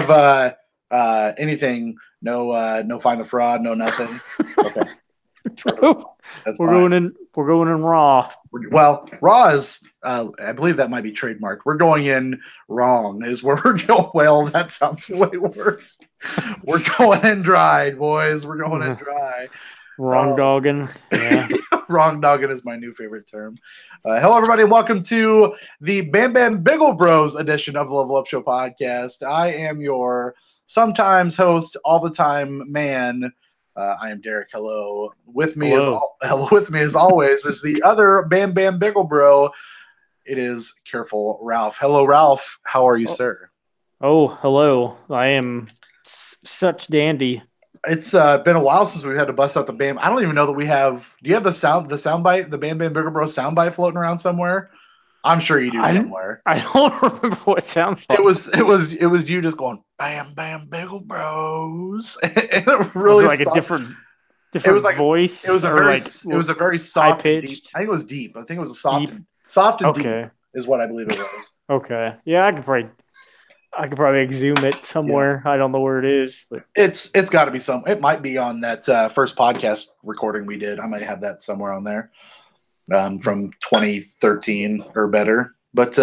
have anything? No find the fraud, no nothing. Okay, that's We're fine. going in raw. Well, raw is. I believe that might be trademarked. We're going in wrong. Is where we're going. Well, that sounds way worse. We're going in dry, boys. We're going in dry. Wrong dogging. Yeah. Wrong dogging is my new favorite term. Hello, everybody. Welcome to the Bam Bam Biggle Bros edition of the Level Up Show podcast. I am your sometimes host, all the time man. I am Derek. Hello. With me as always is the other Bam Bam Biggle Bro. It is Careful Ralph. Hello, Ralph. How are you, sir? Oh, hello. I am such dandy. It's been a while since we've had to bust out the Bam. I don't even know that we have. Do you have the soundbite, the Bam Bam Biggle Bro soundbite floating around somewhere? I'm sure you do somewhere. I don't remember what it sounds like. It was you just going Bam Bam Biggle Bros. And it really was like a different voice. It was a very soft, pitched. I think it was deep. I think it was a soft and deep is what I believe it was. Okay, yeah, I could probably exhume it somewhere. Yeah. I don't know where it is, but it's got to be some. It might be on that first podcast recording we did. I might have that somewhere on there from 2013 or better. But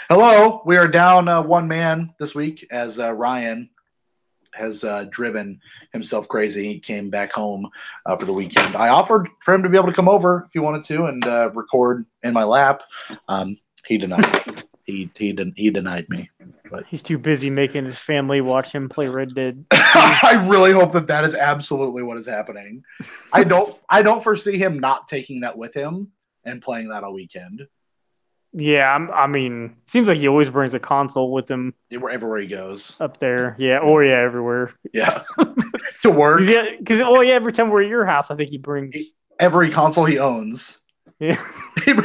hello, we are down one man this week as Ryan has driven himself crazy. He came back home for the weekend. I offered for him to be able to come over if he wanted to and record in my lap. He denied me. He denied me. But he's too busy making his family watch him play Red Dead. I really hope that is absolutely what is happening. I don't foresee him not taking that with him and playing that all weekend. Yeah, I mean, seems like he always brings a console with him everywhere he goes. Up there, yeah, or everywhere. Yeah, to work. Because every time we're at your house, I think he brings every console he owns. Yeah. This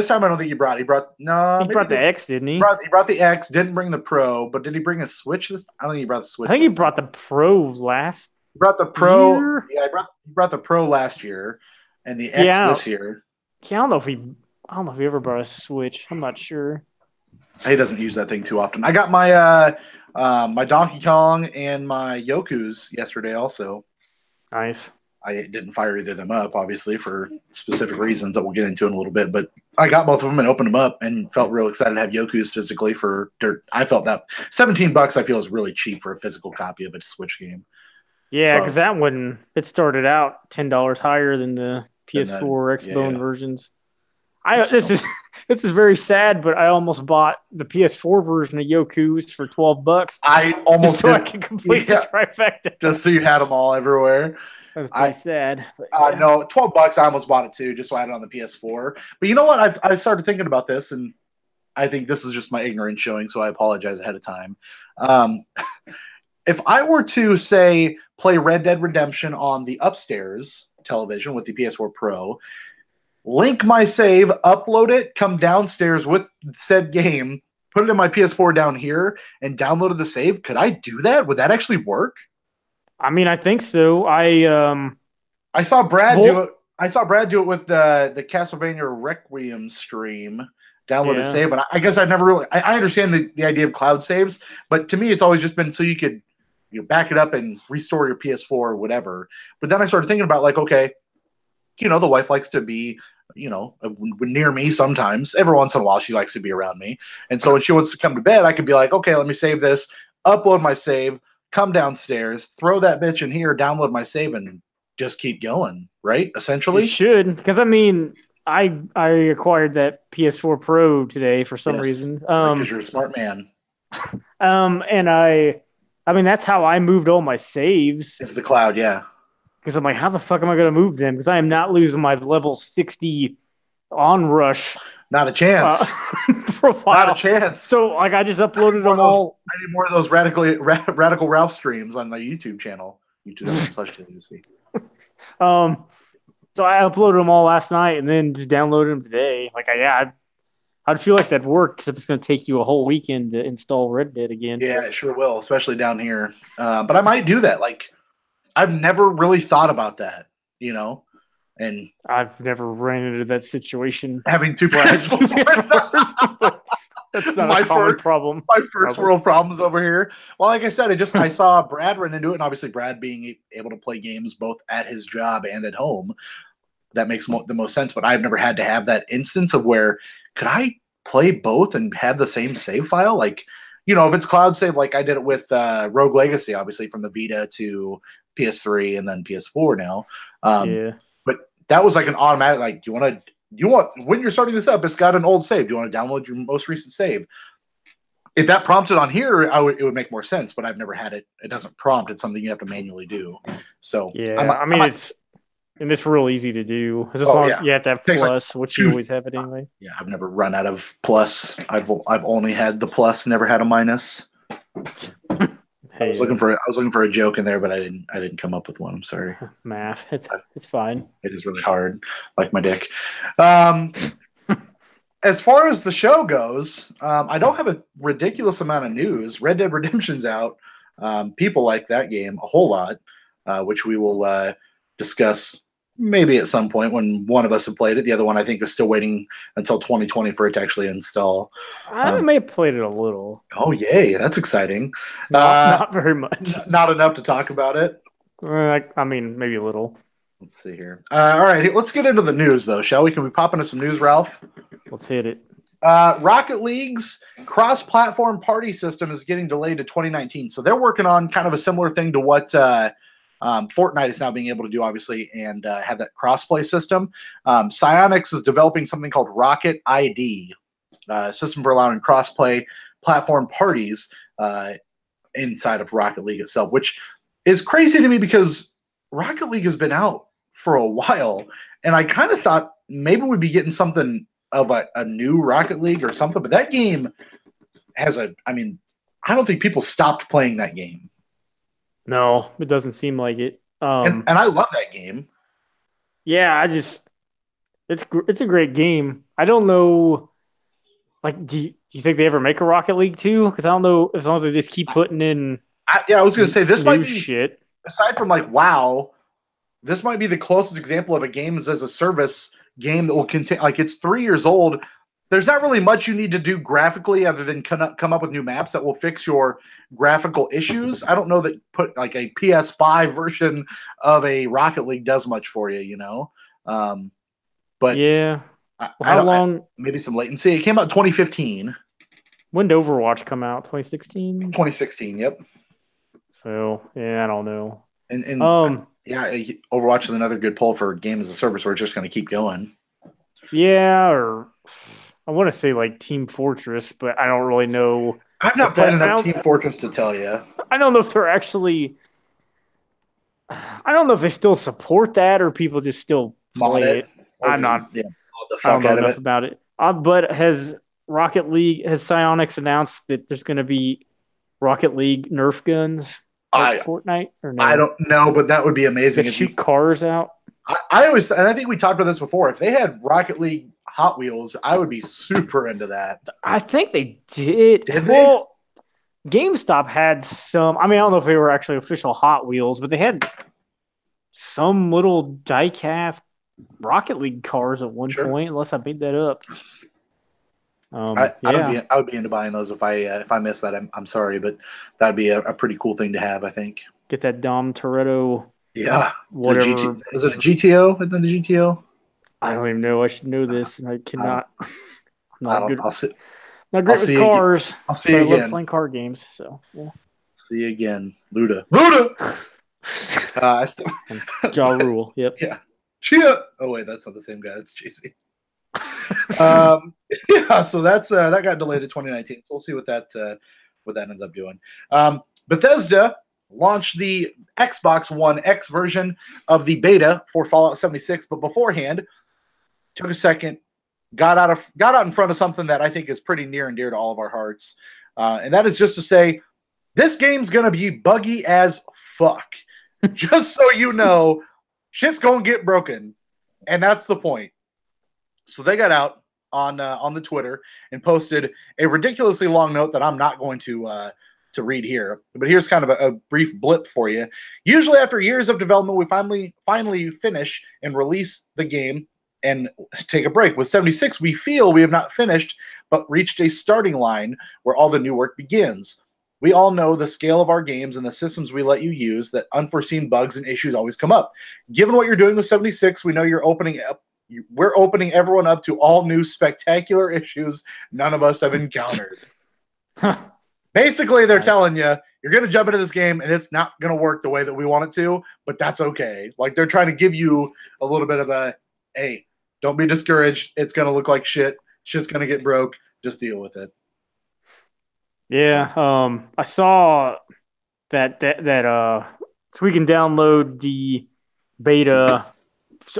time I don't think he brought. He brought the X, didn't he? He brought the X. Didn't bring the Pro, but did he bring a Switch? I don't think he brought the Switch. I think he brought the Pro last. He brought the Pro. Year? Yeah, he brought the Pro last year, and the X this year. Yeah, I don't know if he ever brought a Switch. I'm not sure. He doesn't use that thing too often. I got my my Donkey Kong and my Yoku's yesterday also. Nice. I didn't fire either of them up, obviously, for specific reasons that we'll get into in a little bit. But I got both of them and opened them up and felt real excited to have Yoku's physically for dirt. I felt that $17 I feel is really cheap for a physical copy of a Switch game. Yeah, because that one, it started out $10 higher than the PS4 X-Bone versions. This is very sad, but I almost bought the PS4 version of Yoku's for $12. I almost I can complete the trifecta. Just so you had them all everywhere. That's pretty sad. No, $12. I almost bought it too, just so I had it on the PS4. But you know what? I've started thinking about this, and I think this is just my ignorance showing, so I apologize ahead of time. If I were to say play Red Dead Redemption on the upstairs television with the PS4 Pro, link my save, upload it, come downstairs with said game, put it in my PS4 down here, and downloaded the save, could I do that? Would that actually work? I mean, I think so. I saw Brad do it. I saw Brad do it with the Castlevania Requiem stream. Download a save, but I guess I never really. I understand the idea of cloud saves, but to me, it's always just been so you could back it up and restore your PS4 or whatever. But then I started thinking about okay, the wife likes to be near me sometimes. Every once in a while, she likes to be around me, and so when she wants to come to bed, I could be like, okay, let me save this, upload my save. Come downstairs, throw that bitch in here, download my save, and just keep going, right? Essentially? You should, because I mean, I acquired that PS4 Pro today for some reason. Because you're a smart man. And I mean, that's how I moved all my saves. It's the cloud, yeah. Because I'm like, how the fuck am I going to move them? Because I am not losing my level 60 onrush. Not a chance. Profile. Not a chance. So, I just uploaded them all. I need more of those Radical Ralph streams on my YouTube channel. YouTube.com/TNUSV. So I uploaded them all last night and then just downloaded them today. I'd feel like that'd work because it's going to take you a whole weekend to install Red Dead again. Yeah, it sure will, especially down here. But I might do that. I've never really thought about that, And I've never ran into that situation. Having two PS4s. That's not a common problem. My first world problems over here. Well, like I said, I saw Brad run into it, and obviously Brad being able to play games both at his job and at home, that makes the most sense. But I've never had to have that instance of where could I play both and have the same save file? Like, if it's cloud save, like I did it with Rogue Legacy, obviously from the Vita to PS3 and then PS4 now. But that was like an automatic, like, when you're starting this up, it's got an old save. Do you want to download your most recent save? If that prompted on here, it would make more sense, but I've never had it. It doesn't prompt. It's something you have to manually do. So it's real easy to do. As long as you have to have plus, which you always have it anyway. Yeah, I've never run out of plus. I've only had the plus, never had a minus. I was looking for a joke in there, but I didn't come up with one. I'm sorry. Math. It's fine. It is really hard, like my dick. As far as the show goes, I don't have a ridiculous amount of news. Red Dead Redemption's out. People like that game a whole lot, which we will discuss maybe at some point when one of us have played it. The other one, I think, is still waiting until 2020 for it to actually install. I may have played it a little. Oh, yay. That's exciting. Not very much. Not enough to talk about it? I mean, maybe a little. Let's see here. All right. Let's get into the news, though, shall we? Can we pop into some news, Ralph? Let's hit it. Rocket League's cross-platform party system is getting delayed to 2019. So they're working on kind of a similar thing to what Fortnite is now being able to do, obviously, and have that cross-play system. Psyonix is developing something called Rocket ID, a system for allowing cross-play platform parties inside of Rocket League itself, which is crazy to me because Rocket League has been out for a while, and I kind of thought maybe we'd be getting something of a new Rocket League or something, but that game has I don't think people stopped playing that game. No, it doesn't seem like it. And I love that game. Yeah, it's a great game. I don't know. Like, do you think they ever make a Rocket League 2? Because I don't know, as long as they just keep putting in. I was going to say this might be shit. Aside from like WoW, this might be the closest example of a games as a service game that will contain. Like, it's 3 years old. There's not really much you need to do graphically other than come up with new maps that will fix your graphical issues. I don't know that put like a PS5 version of a Rocket League does much for you, But yeah, how long? Maybe some latency. It came out in 2015. When did Overwatch come out? 2016. 2016. Yep. So yeah, I don't know. And Overwatch is another good pull for game as a service where it's just going to keep going. Yeah, or I want to say like Team Fortress, but I don't really know. I've not played enough Team Fortress to tell you. I don't know if they're actually. I don't know if they still support that or people just still play it. I'm not. Yeah, I don't know enough about it. But has Psyonix announced that there's going to be Rocket League Nerf guns like Fortnite or no? I don't know, but that would be amazing. That shoot cars out. I always, and I think we talked about this before. If they had Rocket League Hot Wheels, I would be super into that. I think they did. Well, GameStop had some. I don't know if they were actually official Hot Wheels, but they had some little die-cast Rocket League cars at one point. Unless I made that up. I would be into buying those if I missed that. I'm sorry, but that'd be a pretty cool thing to have. I think. Get that Dom Toretto. Yeah. Whatever. Is it a GTO? Is it a GTO? I don't even know. I should know this, and I cannot. Not good. Not great with cars. I'll see you again. I love playing card games. So yeah. See you again, Luda. Ja Rule. Yep. Yeah. Chia. Oh wait, that's not the same guy. That's JC. Yeah. So that got delayed to 2019. So we'll see what that ends up doing. Bethesda launched the Xbox One X version of the beta for Fallout 76, but beforehand, took a second, got out in front of something that I think is pretty near and dear to all of our hearts, and that is just to say, this game's gonna be buggy as fuck. Just so you know, shit's gonna get broken, and that's the point. So they got out on the Twitter and posted a ridiculously long note that I'm not going to read here, but here's kind of a brief blip for you. Usually after years of development, we finally finish and release the game and take a break. With 76, we feel we have not finished, but reached a starting line where all the new work begins. We all know the scale of our games and the systems we let you use, that unforeseen bugs and issues always come up. Given what you're doing with 76, we know we're opening everyone up to all new spectacular issues none of us have encountered. Basically, they're telling you, you're going to jump into this game and it's not going to work the way that we want it to, but that's okay. Like, they're trying to give you a little bit of a, hey, don't be discouraged. It's going to look like shit. Shit's going to get broke. Just deal with it. Yeah. I saw that so we can download the beta.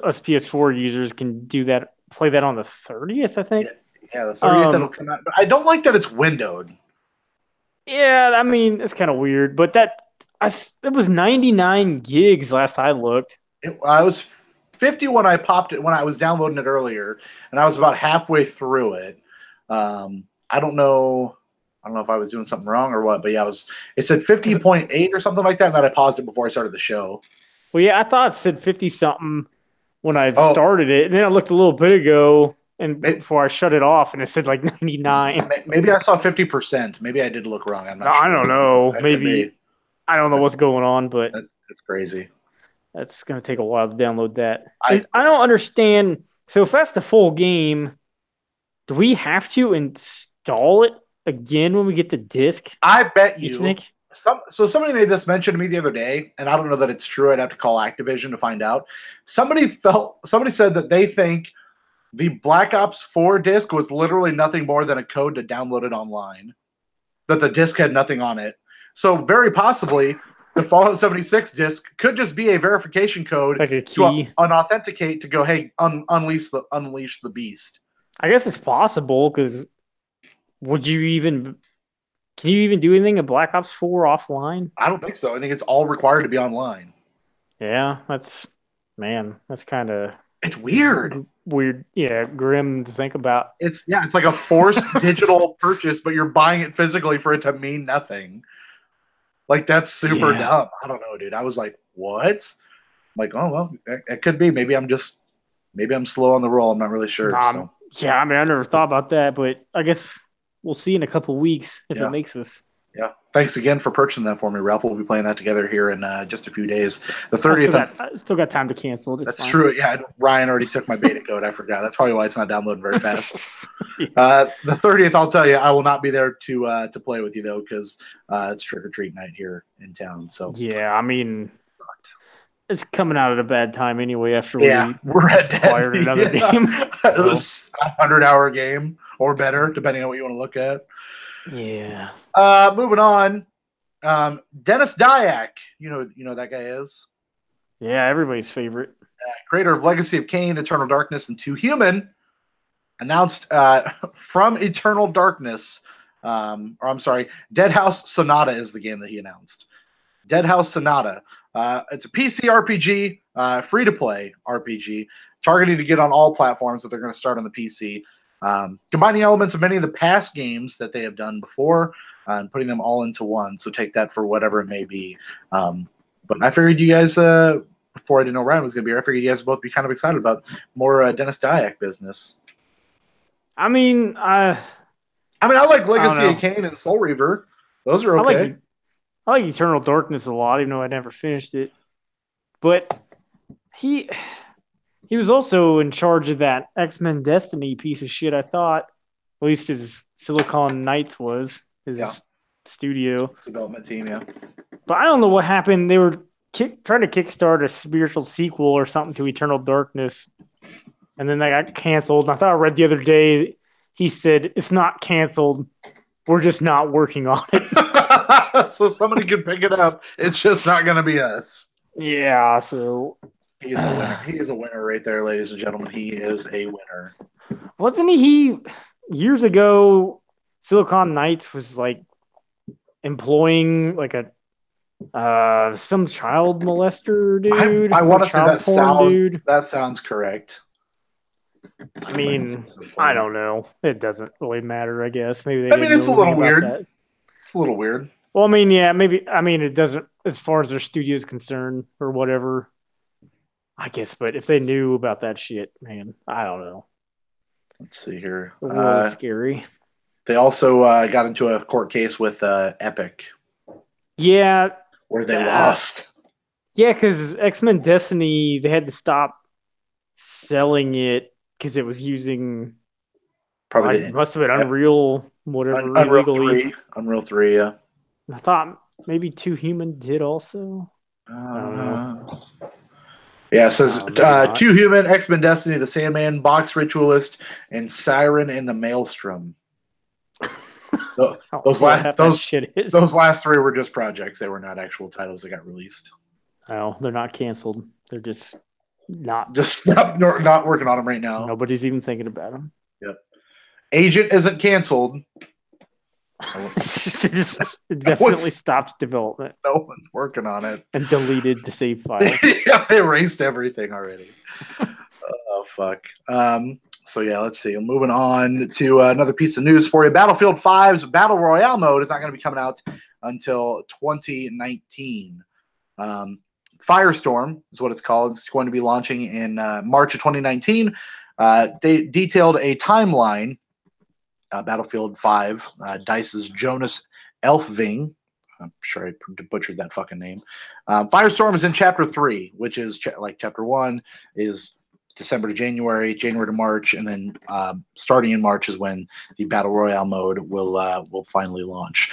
Us PS4 users can do that, play that on the 30th, I think. Yeah, the 30th that'll come out. But I don't like that it's windowed. Yeah, I mean, it's kind of weird, but it was 99 gigs last I looked. I was 50 when I popped it, when I was downloading it earlier, and I was about halfway through it. I don't know if I was doing something wrong or what, but yeah, it said 50.8 or something like that, and then I paused it before I started the show. Well, yeah, I thought it said 50 something when I started it, and then I looked a little bit ago and before I shut it off, and it said like 99. Maybe I saw 50%. Maybe I did look wrong. I'm not sure. I don't know. Maybe I don't know what's going on, but that's crazy. That's going to take a while to download that. I don't understand. So if that's the full game, do we have to install it again when we get the disc? I bet you. So somebody made this mention to me the other day, and I don't know that it's true. I'd have to call Activision to find out. Somebody said that they think the Black Ops 4 disc was literally nothing more than a code to download it online. That the disc had nothing on it. So very possibly the Fallout 76 disc could just be a verification code, like a key, to unauthenticate, to go, hey, unleash the beast. I guess it's possible, because can you even do anything in Black Ops 4 offline? I don't think so. I think it's all required to be online. Yeah, that's kind of... It's weird. Yeah, grim to think about. It's like a forced digital purchase, but you're buying it physically for it to mean nothing. Like, that's super dumb. I don't know, dude. I was like, what? I'm like, oh, well, it could be. Maybe I'm slow on the roll. I'm not really sure. Yeah, I mean, I never thought about that, but I guess we'll see in a couple of weeks if it makes us. Yeah. Thanks again for purchasing that for me, Ralph. We'll be playing that together here in just a few days. The 30th. I still got time to cancel it. That's true. Yeah, Ryan already took my beta code. I forgot. That's probably why it's not downloading very fast. The 30th, I'll tell you, I will not be there to play with you, though, because it's trick-or-treat night here in town. So yeah, I mean, it's coming out at a bad time anyway after we're acquired another game. It was a 100-hour game or better, depending on what you want to look at. Yeah. Moving on. Dennis Dyack, you know that guy is. Yeah, everybody's favorite. Creator of Legacy of Kain, Eternal Darkness, and Two Human, announced from Eternal Darkness. Dead House Sonata is the game that he announced. Dead House Sonata. It's a PC RPG, free-to-play RPG, targeting to get on all platforms that they're going to start on the PC. Combining elements of many of the past games that they have done before and putting them all into one. So take that for whatever it may be. But I figured you guys, before I didn't know Ryan was going to be here, I figured you guys would both be kind of excited about more Dennis Dyack business. I mean, I like Legacy of Kain and Soul Reaver. Those are okay. I like Eternal Darkness a lot, even though I never finished it. But he was also in charge of that X-Men Destiny piece of shit, I thought. At least his Silicon Knights was his studio. Development team, yeah. But I don't know what happened. They were trying to kickstart a spiritual sequel or something to Eternal Darkness. And then that got canceled. And I thought I read the other day, he said, it's not canceled. We're just not working on it. So somebody can pick it up. It's just not going to be us. Yeah, so... He is a winner. He is a winner right there, ladies and gentlemen. He is a winner. Wasn't he years ago, Silicon Knights was like employing like a some child molester dude? I want to say that sounds correct. I mean, I don't know. It doesn't really matter, I guess. Maybe it's a little weird. It's a little weird. Well, I mean, yeah, maybe. I mean, it doesn't, as far as their studio is concerned or whatever. I guess, but if they knew about that shit, man, I don't know. Let's see here. The world is scary. They also got into a court case with Epic. Yeah. Where they lost. Yeah, because X-Men Destiny, they had to stop selling it because it was using probably it must have been Unreal, whatever. Unreal 3, yeah. I thought maybe Too Human did also. I don't know. Yeah, it says Too Human, X-Men Destiny, The Sandman, Box Ritualist, and Siren and the Maelstrom. Those last three were just projects. They were not actual titles that got released. Oh, they're not canceled. They're just not working on them right now. Nobody's even thinking about them. Yep. Agent isn't canceled. It definitely stopped development. No one's working on it. And deleted the save files. Yeah, they erased everything already. Oh, fuck. So, yeah, let's see. Moving on to another piece of news for you. Battlefield 5's Battle Royale mode is not going to be coming out until 2019. Firestorm is what it's called. It's going to be launching in March of 2019. They detailed a timeline. Battlefield 5, DICE's Jonas Elfving. I'm sure I butchered that fucking name. Firestorm is in Chapter 3, which is like Chapter 1 is December to January, January to March, and then starting in March is when the Battle Royale mode will finally launch.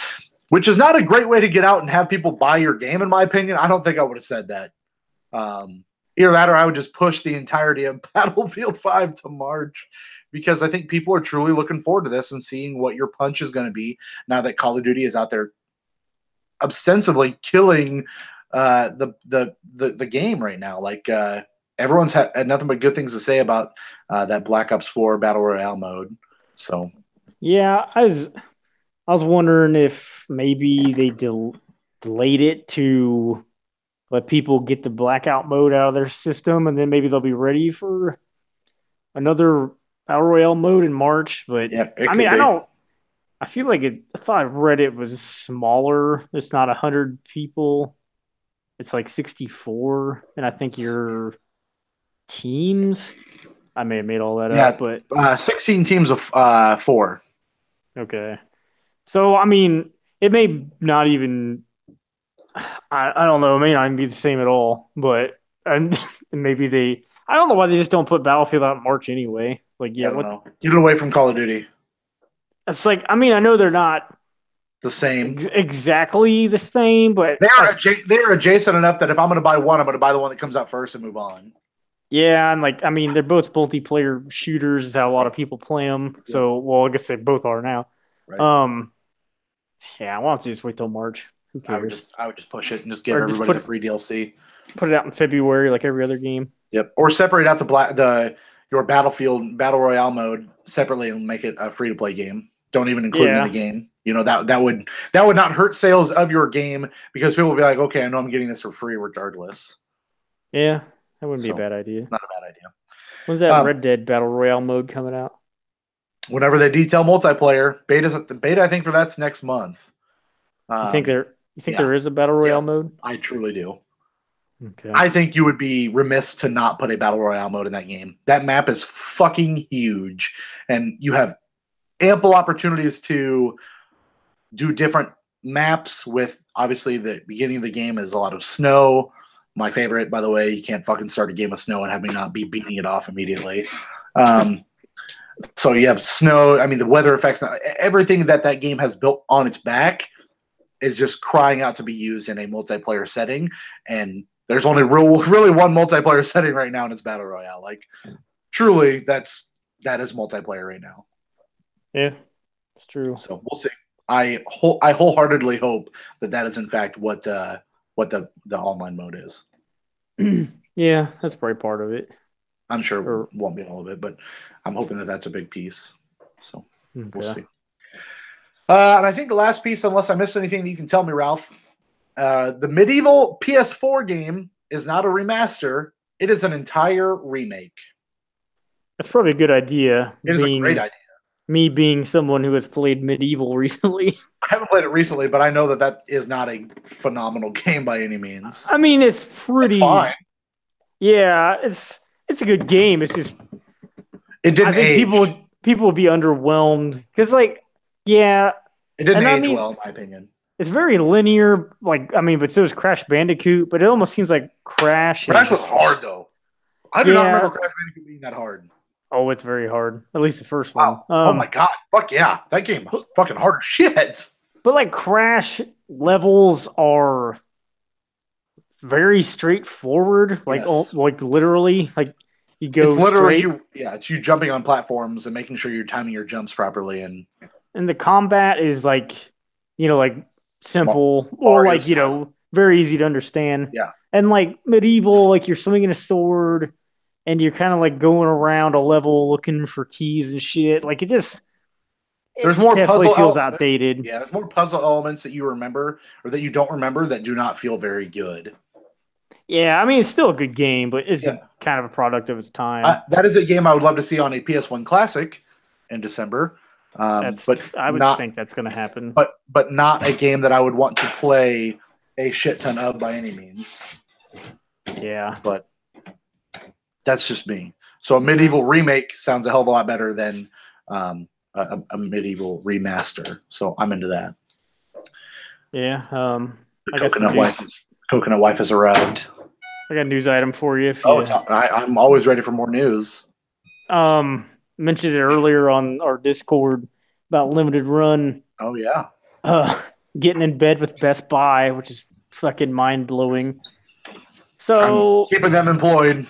Which is not a great way to get out and have people buy your game, in my opinion. I don't think I would have said that. Either that or I would just push the entirety of Battlefield 5 to March, because I think people are truly looking forward to this and seeing what your punch is going to be now that Call of Duty is out there ostensibly killing the game right now. Like everyone's had nothing but good things to say about that Black Ops 4 Battle Royale mode. So yeah, I was wondering if maybe they delayed it to let people get the blackout mode out of their system, and then maybe they'll be ready for another Battle Royale mode in March. But yeah, I feel like I thought I read it was smaller. It's not 100 people. It's like 64. And I think your teams, I may have made all that up, but 16 teams of 4. Okay. So, I mean, it may not even, I don't know, it may not even be the same at all, but maybe I don't know why they just don't put Battlefield out in March anyway. Like, yeah, get it away from Call of Duty. It's like, I mean, I know they're not the same, exactly the same, but they're adjacent enough that if I'm going to buy one, I'm going to buy the one that comes out first and move on. Yeah, and like, I mean, they're both multiplayer shooters. Is how a lot of people play them. Yeah. So, well, I guess they both are now. Right. Yeah, why don't you just wait till March? Who cares? I would just push it and just give everybody the free DLC. Put it out in February, like every other game. Yep, or separate out your Battlefield Battle Royale mode separately and make it a free to play game. Don't even include it in the game. You know, that would not hurt sales of your game, because people will be like, okay, I know I'm getting this for free regardless. Yeah, that wouldn't be a bad idea. Not a bad idea. When's that Red Dead Battle Royale mode coming out? Whenever they detail multiplayer, beta I think for that's next month. You think there is a Battle Royale mode? I truly do. Okay. I think you would be remiss to not put a Battle Royale mode in that game. That map is fucking huge, and you have ample opportunities to do different maps with, obviously, the beginning of the game is a lot of snow. My favorite, by the way. You can't fucking start a game of snow and have me not be beating it off immediately. So you have snow. I mean, the weather effects, everything that game has built on its back is just crying out to be used in a multiplayer setting. And there's only really one multiplayer setting right now, and it's Battle Royale. Like, truly, that is multiplayer right now. Yeah, it's true. So we'll see. I wholeheartedly hope that is in fact what the online mode is. Yeah, that's probably part of it. I'm sure it won't be all of it, but I'm hoping that that's a big piece. So we'll see. And I think the last piece, unless I missed anything that you can tell me, Ralph, the Medieval PS4 game is not a remaster. It is an entire remake. That's probably a good idea. It is a great idea. Me being someone who has played Medieval recently. I haven't played it recently, but I know that is not a phenomenal game by any means. I mean, it's pretty... It's fine. Yeah, it's a good game. It's just it didn't. I think age. people would be underwhelmed because, like, yeah, it didn't age well, in my opinion. It's very linear, but so is Crash Bandicoot. But it almost seems like Crash was hard though. I do not remember Crash Bandicoot being that hard. Oh, it's very hard. At least the first one. Oh my god! Fuck yeah, that game fucking hard as shit. But like Crash levels are very straightforward. Like literally, like you go. It's literally straight. It's you jumping on platforms and making sure you're timing your jumps properly, and the combat is like simple or like very easy to understand. Yeah, and like medieval, like you're swinging a sword. And you're kind of like going around a level looking for keys and shit. Like there's more puzzle. Feels outdated. Yeah, there's more puzzle elements that you remember or that you don't remember that do not feel very good. Yeah, I mean it's still a good game, but it's kind of a product of its time. That is a game I would love to see on a PS1 Classic in December. But I would think that's going to happen. But not a game that I would want to play a shit ton of by any means. Yeah, but. That's just me. So a medieval remake sounds a hell of a lot better than a medieval remaster. So I'm into that. Yeah. Coconut wife has arrived. I got a news item for you. I'm always ready for more news. Mentioned it earlier on our Discord about Limited Run. Oh yeah. Getting in bed with Best Buy, which is fucking mind blowing. So I'm keeping them employed.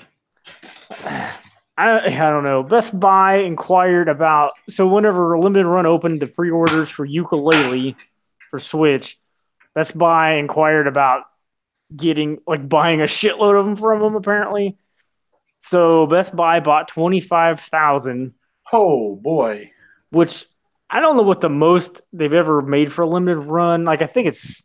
I don't know. Best Buy inquired about whenever Limited Run opened the pre-orders for Yooka-Laylee for Switch, Best Buy inquired about buying a shitload of them from them apparently. So Best Buy bought 25,000. Oh boy! Which I don't know what the most they've ever made for a Limited Run. Like I think it's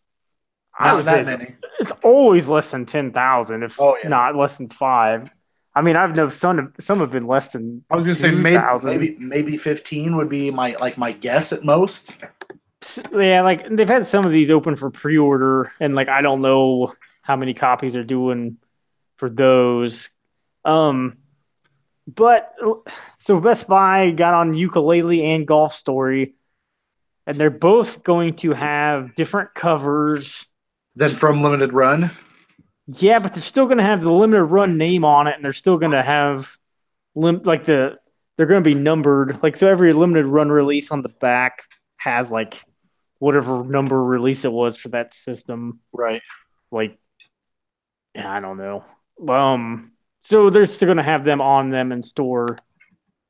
not that many. It's always less than 10,000, if not less than 5. I mean, I've known some have been less than. I was going to say maybe 15 would be my guess at most. Yeah, like they've had some of these open for pre-order, and like I don't know how many copies they're doing for those. But so Best Buy got on Yooka-Laylee and Golf Story, and they're both going to have different covers than from Limited Run. Yeah, but they're still going to have the Limited Run name on it, and they're still going to have they're going to be numbered. Like so, every Limited Run release on the back has like whatever number release it was for that system. Right. Like, I don't know. So they're still going to have them on them in store.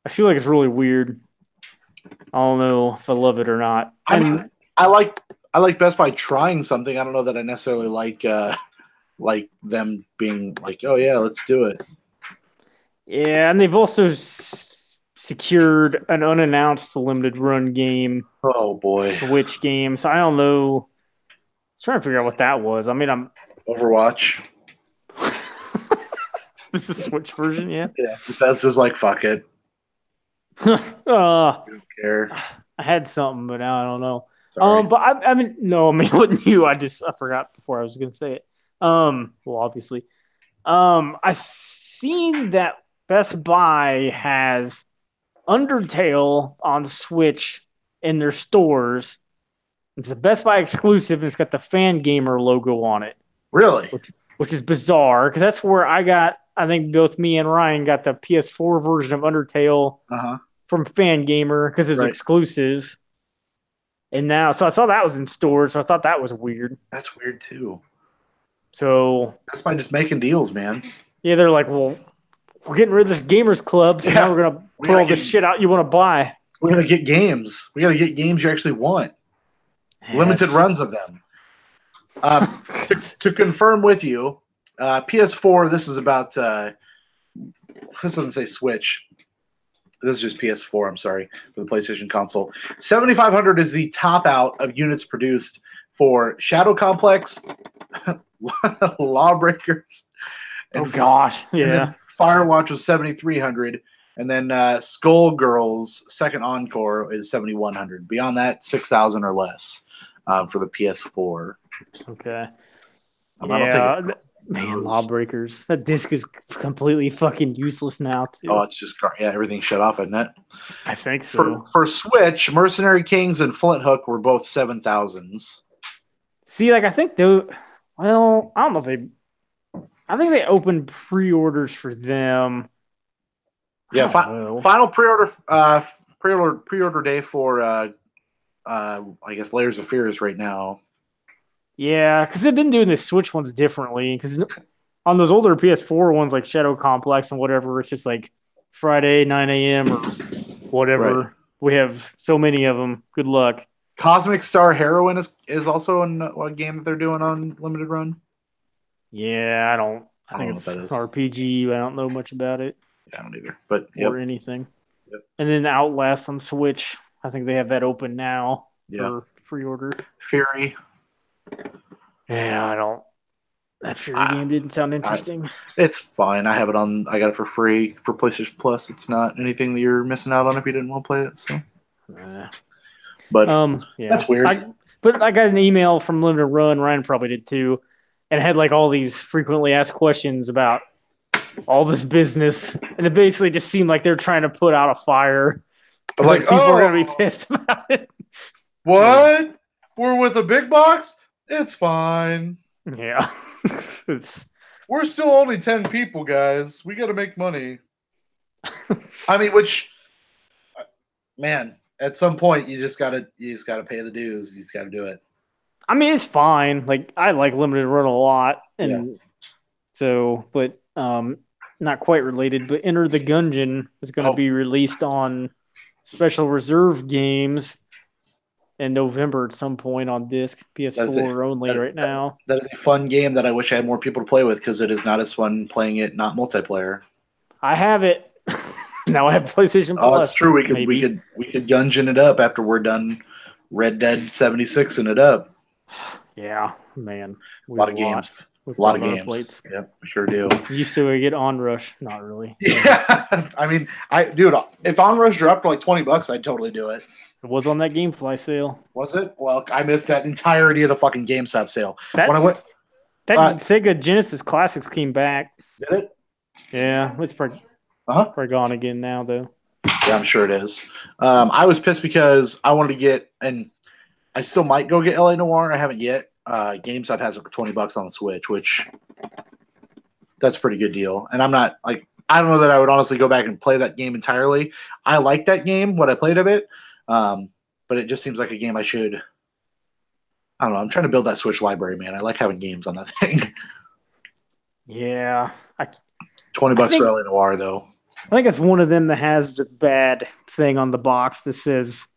I feel like it's really weird. I don't know if I love it or not. I like Best Buy trying something. I don't know that I necessarily like them being like, oh yeah, let's do it. Yeah, and they've also secured an unannounced Limited Run game. Oh boy, Switch game. So I don't know. I was trying to figure out what that was. I mean, I'm Overwatch. This is Switch version, yeah. Yeah, Bethesda's like fuck it. I don't care. I had something, but now I don't know. Sorry. But I mean, with you, I forgot before I was going to say it. Well, obviously, I seen that Best Buy has Undertale on Switch in their stores. It's a Best Buy exclusive, and it's got the Fangamer logo on it. Really? Which is bizarre, because that's where I think both me and Ryan got the PS4 version of Undertale from Fangamer, because it's exclusive. And now, so I saw that was in stores, so I thought that was weird. That's weird, too. So Best Buy just making deals, man. Yeah, they're like, well, we're getting rid of this gamers club, so now we're gonna put all this shit out you want to buy. We're gonna get games. We gotta get games you actually want. Limited runs of them. To confirm with you, PS4. This is about. This doesn't say Switch. This is just PS4. I'm sorry, for the PlayStation console. 7,500 is the top out of units produced for Shadow Complex, Lawbreakers. Oh gosh, yeah. Firewatch was 7,300, and then Skullgirls Second Encore is 7,100. Beyond that, 6,000 or less for the PS4. Okay. Man, Lawbreakers. That disc is completely fucking useless now, too. Oh, it's just everything's shut off, isn't it? I think so. For Switch, Mercenary Kings and Flint Hook were both 7,000s. See, like I think I don't know if they. I think they opened pre-orders for them. Yeah, final pre-order day for I guess Layers of Fear is right now. Yeah, because they've been doing the Switch ones differently. Because on those older PS4 ones, like Shadow Complex and whatever, it's just like Friday 9 a.m. or whatever. Right. We have so many of them. Good luck. Cosmic Star Heroine is also in a game that they're doing on Limited Run. Yeah, I think it's RPG. I don't know much about it. Yeah, I don't either. But or anything. Yep. And then Outlast on Switch. I think they have that open now for pre-order. Fury. Yeah, that Fury game didn't sound interesting. It's fine. I got it for free for PlayStation Plus. It's not anything that you're missing out on if you didn't want to play it. So, but that's weird. But I got an email from Limited Run. Ryan probably did too, and it had like all these frequently asked questions about all this business, and it basically just seemed like they're trying to put out a fire. Like people are gonna be pissed about it. What? We're with a big box? It's fine. Yeah. We're still only 10 people, guys. We got to make money. I mean, man, at some point you just got to pay the dues. You just got to do it. I mean, it's fine. Like I like Limited Run a lot, and so, but not quite related. But Enter the Gungeon is going to be released on Special Reserve Games in November at some point on disc, PS4 only right now. That is a fun game that I wish I had more people to play with because it is not as fun playing it not multiplayer. I have it. Now I have PlayStation Plus. Oh, it's true. We could Gungeon it up after we're done Red Dead 76 and it up. Yeah, man. A lot of games. A lot of games. Plates. Yep, we sure do. Used to get Onrush, not really. Yeah, I mean, if Onrush dropped for like $20, I'd totally do it. It was on that GameFly sale. Was it? Well, I missed that entirety of the fucking GameStop sale. When I went, Sega Genesis Classics came back. Did it? Yeah, it's probably gone again now, though. Yeah, I'm sure it is. I was pissed because I wanted to get, and I still might go get LA Noire. I haven't yet. GameStop has it for $20 on the Switch, which that's a pretty good deal. And I'm not like, I don't know that I would honestly go back and play that game entirely. I like that game, what I played of it. But it just seems like a game I should. I don't know. I'm trying to build that Switch library, man. I like having games on that thing. Yeah, $20 for LA Noire, though. I think it's one of them that has the bad thing on the box that says,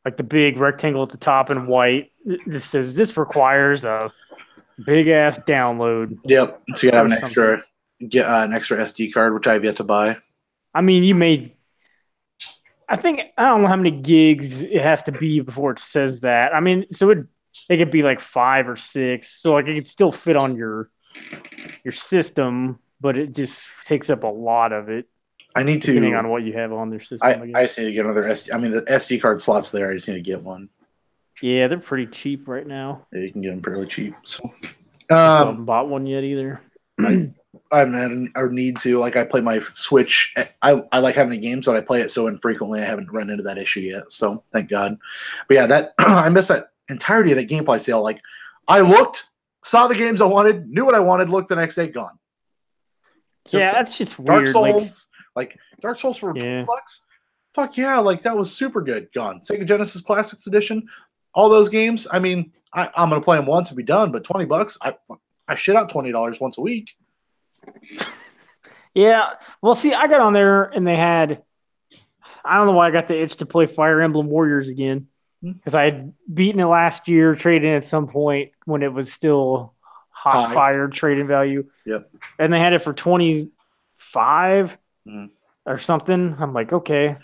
like the big rectangle at the top in white. This says this requires a big ass download. Yep. So you gotta have an extra SD card, which I have yet to buy. I mean, I don't know how many gigs it has to be before it says that. I mean, so it could be like 5 or 6. So like it could still fit on your system, but it just takes up a lot of it. I need to, depending on what you have on their system. I just need to get another SD. I mean, the SD card slot's there. I just need to get one. Yeah, they're pretty cheap right now. Yeah, you can get them fairly cheap. So, I haven't bought one yet either. I haven't had a need to. Like, I play my Switch. I like having the games, but I play it so infrequently. I haven't run into that issue yet. So, thank God. But yeah, I missed that entirety of that GameFly sale. Like, I looked, saw the games I wanted, knew what I wanted, looked the next day, gone. Yeah, that's just weird. Dark Souls. Like Dark Souls for $20? Fuck yeah, like that was super good. Gone. Sega Genesis Classics Edition, all those games. I mean, I'm gonna play them once and be done, but $20, I shit out $20 once a week. Yeah. Well, see, I got on there and they had, I don't know why I got the itch to play Fire Emblem Warriors again. Because I had beaten it last year, traded at some point when it was still hot fire trading value. Yep. And they had it for 25 or something. I'm like, okay,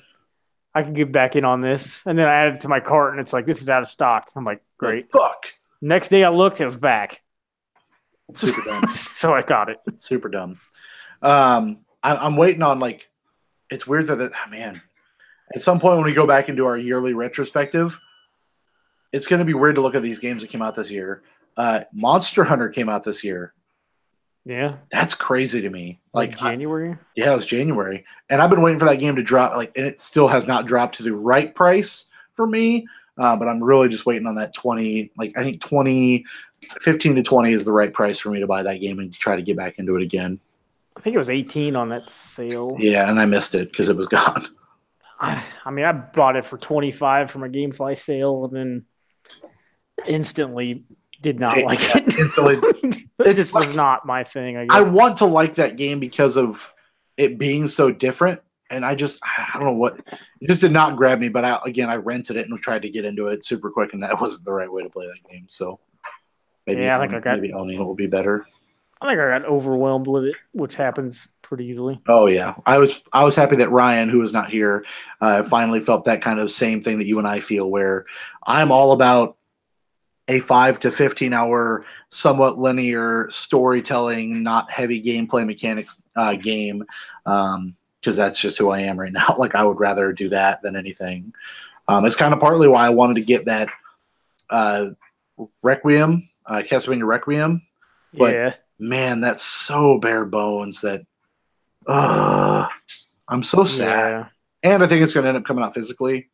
I can get back in on this. And then I added it to my cart and it's like, this is out of stock. I'm like, great. Fuck. Next day I looked, it was back. Super dumb. So I got it. Super dumb. I'm waiting on, like, it's weird that, man, at some point when we go back and do our yearly retrospective, it's going to be weird to look at these games that came out this year. Monster Hunter came out this year. Yeah. That's crazy to me. Like January? Yeah, it was January. And I've been waiting for that game to drop, and it still has not dropped to the right price for me. But I'm really just waiting on that 20, I think 15 to 20 is the right price for me to buy that game and try to get back into it again. I think it was 18 on that sale. Yeah, and I missed it because it was gone. I mean, I bought it for 25 from a GameFly sale and then instantly did not like it. Instantly, it just was not my thing, I guess. I want to like that game because of it being so different. And I don't know what, it just did not grab me. But I rented it and tried to get into it super quick, and that wasn't the right way to play that game. So maybe maybe owning it will be better. I think I got overwhelmed with it, which happens pretty easily. Oh yeah, I was happy that Ryan, who is not here, finally felt that kind of same thing that you and I feel, where I'm all about a 5 to 15 hour, somewhat linear storytelling, not heavy gameplay mechanics game. Because that's just who I am right now. Like, I would rather do that than anything. It's kind of partly why I wanted to get that Requiem, Castlevania Requiem. But, yeah. Man, that's so bare bones that I'm so sad. Yeah. And I think it's going to end up coming out physically.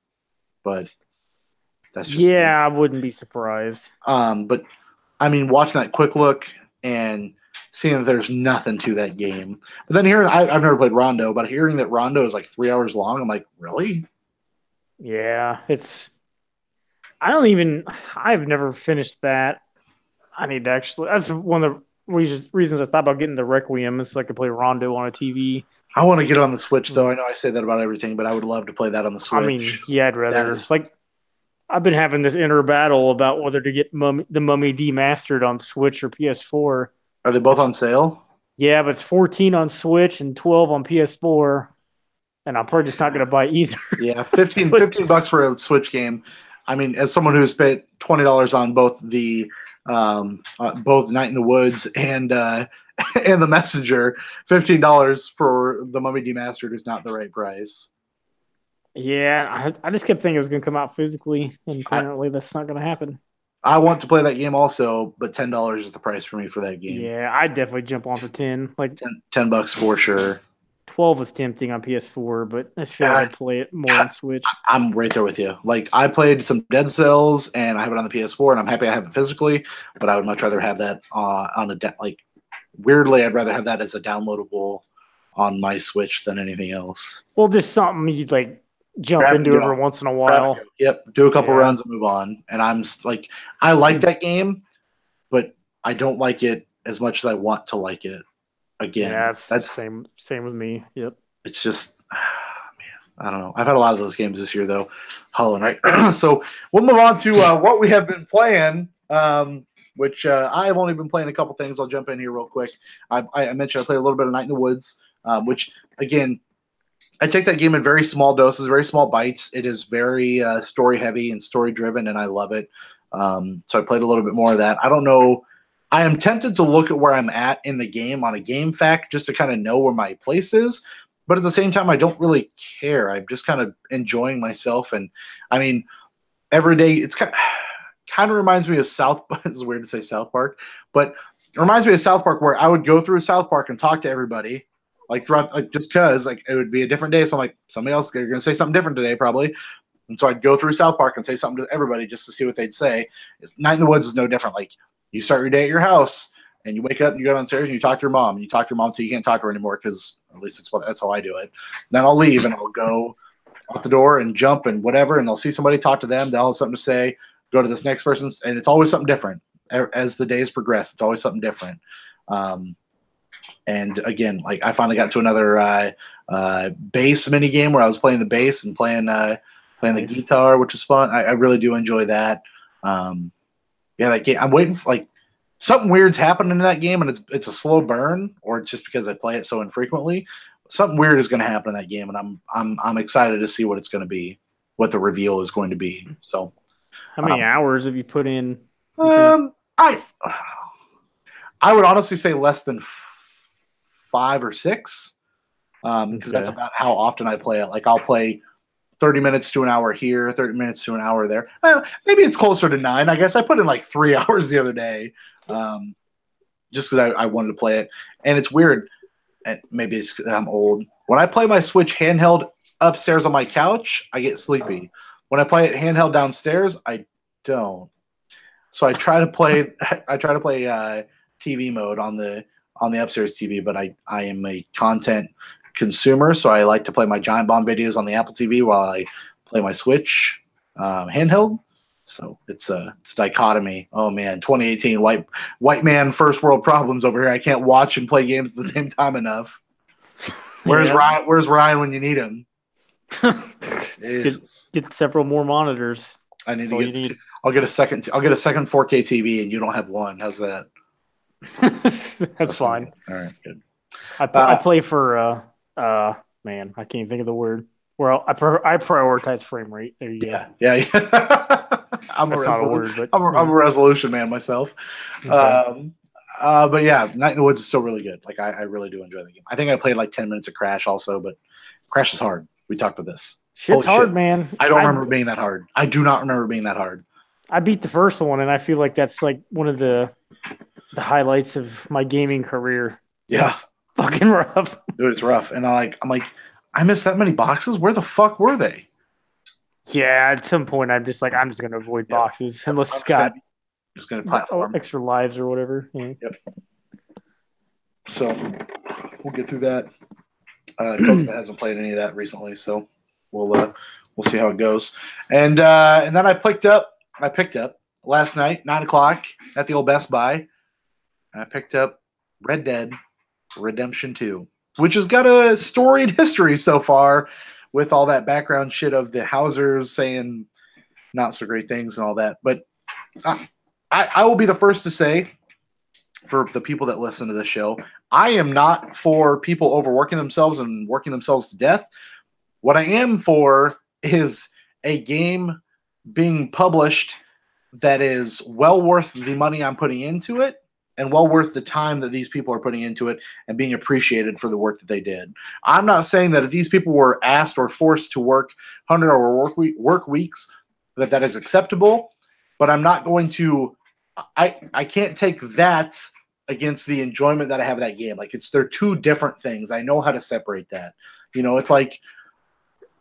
But that's just me. I wouldn't be surprised. But, I mean, watching that quick look and seeing that there's nothing to that game. But then I've never played Rondo, but hearing that Rondo is like 3 hours long, I'm like, really? Yeah, I've never finished that. I need to actually, that's one of the reasons I thought about getting the Requiem is so I could play Rondo on a TV. I want to get it on the Switch, though. I know I say that about everything, but I would love to play that on the Switch. I mean, yeah, I'd rather. I've been having this inner battle about whether to get the Mummy Demastered on Switch or PS4. Are they both on sale? Yeah, but it's 14 on Switch and 12 on PS4, and I'm probably just not going to buy either. Yeah, $15 for a Switch game. I mean, as someone who's spent $20 on both the both Night in the Woods and The Messenger, $15 for the Mummy Demastered is not the right price. Yeah, I just kept thinking it was going to come out physically, and apparently that's not going to happen. I want to play that game also, but $10 is the price for me for that game. Yeah, I'd definitely jump on for 10. Like $10 for sure. 12 was tempting on PS4, but I feel like I'd play it more on Switch. I'm right there with you. Like, I played some Dead Cells, and I have it on the PS4, and I'm happy I have it physically, but I would much rather have that weirdly, I'd rather have that as a downloadable on my Switch than anything else. Well, just something you'd like jump into every once in a while. Yep, do a couple runs and move on. And I'm like, I like that game, but I don't like it as much as I want to like it again. Yeah, that's same with me. Yep. It's just, man, I don't know. I've had a lot of those games this year, though. Hollow Knight. So we'll move on to what we have been playing, which I have only been playing a couple things. I'll jump in here real quick. I mentioned I played a little bit of Night in the Woods, which, again, I take that game in very small doses, very small bites. It is very story heavy and story driven, and I love it. So I played a little bit more of that. I don't know. I am tempted to look at where I'm at in the game on a game fact just to kind of know where my place is. But at the same time, I don't really care. I'm just kind of enjoying myself. And I mean, every day it's kind of reminds me of South Park. It's weird to say South Park, but it reminds me of South Park, where I would go through South Park and talk to everybody. Like throughout, just because it would be a different day. So I'm like, somebody else, they're going to say something different today, probably. And so I'd go through South Park and say something to everybody just to see what they'd say. Night in the Woods is no different. Like, you start your day at your house and you wake up and you go downstairs and you talk to your mom. And you talk to your mom till you can't talk to her anymore, because at least that's how I do it. Then I'll leave and I'll go out the door and jump and whatever, and I'll see somebody, talk to them. They'll have something to say. Go to this next person, and it's always something different as the days progress. It's always something different. And again, like, I finally got to another bass mini game where I was playing the bass and playing the guitar, which is fun. I really do enjoy that. That game. I'm waiting for, like, something weird's happening in that game, and it's a slow burn, or it's just because I play it so infrequently. Something weird is going to happen in that game, and I'm excited to see what it's going to be, what the reveal is going to be. So, how many hours have you put in? I would honestly say less than 5 or 6, because that's about how often I play it. Like, I'll play 30 minutes to an hour here, 30 minutes to an hour there. Maybe it's closer to 9. I guess I put in like 3 hours the other day. just because I wanted to play it. And it's weird, and maybe it's 'cause I'm old. When I play my Switch handheld upstairs on my couch, I get sleepy. When I play it handheld downstairs, I don't. So I try to play TV mode on the upstairs TV, but I am a content consumer, so I like to play my Giant Bomb videos on the Apple TV while I play my Switch handheld. So it's a dichotomy. Oh man, 2018 white man first world problems over here. I can't watch and play games at the same time enough. Where's Ryan? Where's Ryan when you need him? Get several more monitors. I need to get. I'll get a second 4K TV, and you don't have one. How's that? That's fine. All right, good. I play for man, I can't think of the word. Well, I prioritize frame rate. There you go. Yeah. I'm a resolution man myself. Okay. But yeah, Night in the Woods is still really good. Like I really do enjoy the game. I think I played like 10 minutes of Crash also, but Crash is hard. We talked about this. Shit's hard, man. I don't remember being that hard. I do not remember being that hard. I beat the first one, and I feel like that's like one of the highlights of my gaming career. Yeah, it's fucking rough, dude. It's rough, and I'm like, I missed that many boxes. Where the fuck were they? Yeah, at some point, I'm just gonna avoid boxes unless it's got platform extra lives or whatever. Yeah. Yep. So we'll get through that. Coach hasn't played any of that recently, so we'll see how it goes. And then I picked up last night, 9:00 at the old Best Buy. I picked up Red Dead Redemption 2, which has got a storied history so far with all that background shit of the Housers saying not so great things and all that. But I will be the first to say, for the people that listen to this show, I am not for people overworking themselves and working themselves to death. What I am for is a game being published that is well worth the money I'm putting into it and well worth the time that these people are putting into it and being appreciated for the work that they did. I'm not saying that if these people were asked or forced to work 100-hour work weeks, that is acceptable, but I'm not going to – I can't take that against the enjoyment that I have of that game. Like, they're two different things. I know how to separate that. You know, it's like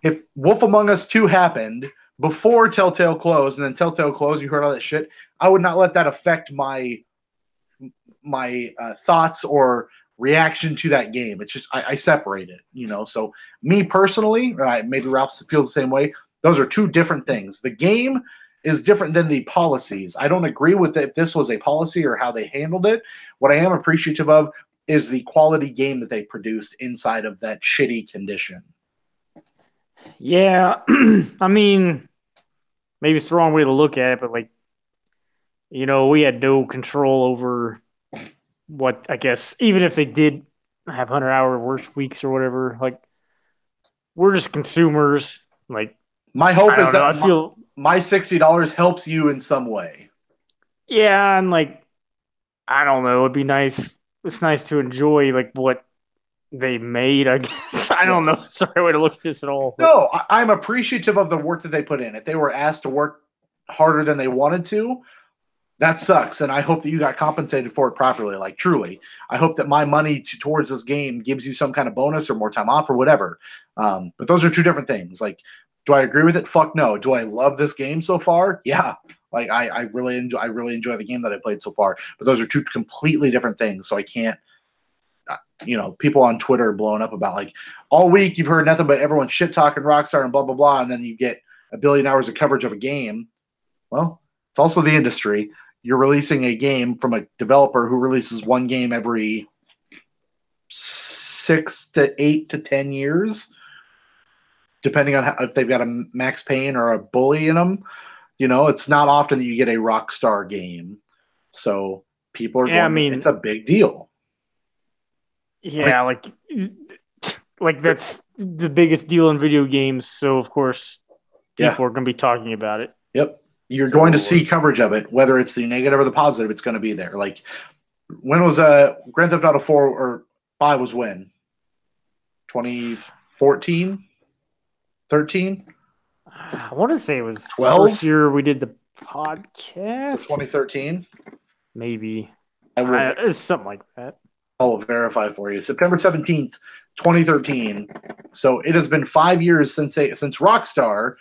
if Wolf Among Us 2 happened before Telltale closed and then Telltale closed, you heard all that shit, I would not let that affect my thoughts or reaction to that game. It's just I separate it, you know. So me personally, maybe Ralph feels the same way. Those are two different things. The game is different than the policies. I don't agree with if this was a policy or how they handled it. What I am appreciative of is the quality game that they produced inside of that shitty condition. Yeah, I mean, maybe it's the wrong way to look at it, but like, you know, we had no control over what, I guess, even if they did have 100-hour work weeks or whatever, like, we're just consumers. Like, my hope is that my $60 helps you in some way. Yeah, and like, I don't know, it'd be nice. It's nice to enjoy like what they made, I guess. I don't know. Sorry way to look at this at all. No, I'm appreciative of the work that they put in. If they were asked to work harder than they wanted to, that sucks. And I hope that you got compensated for it properly. Like, truly, I hope that my money towards this game gives you some kind of bonus or more time off or whatever. But those are two different things. Like, do I agree with it? Fuck no. Do I love this game so far? Yeah. Like, I really enjoy the game that I played so far. But those are two completely different things. So I can't. You know, people on Twitter blowing up about like all week you've heard nothing but everyone shit talking Rockstar and blah blah blah, and then you get 1 billion hours of coverage of a game. Well, it's also the industry. You're releasing a game from a developer who releases one game every 6 to 8 to 10 years, depending on if they've got a Max Payne or a Bully in them. You know, it's not often that you get a Rockstar game, so people are. I mean, it's a big deal. Yeah, like that's the biggest deal in video games. So of course, people are going to be talking about it. Yep, you're going to see coverage of it, whether it's the negative or the positive. It's going to be there. Like, when was Grand Theft Auto 4 or 5 was when? 2014, 13. I want to say it was 12. First year we did the podcast. So 2013, maybe. I will. It's something like that. I'll verify for you. September 17th, 2013. So it has been 5 years since Rockstar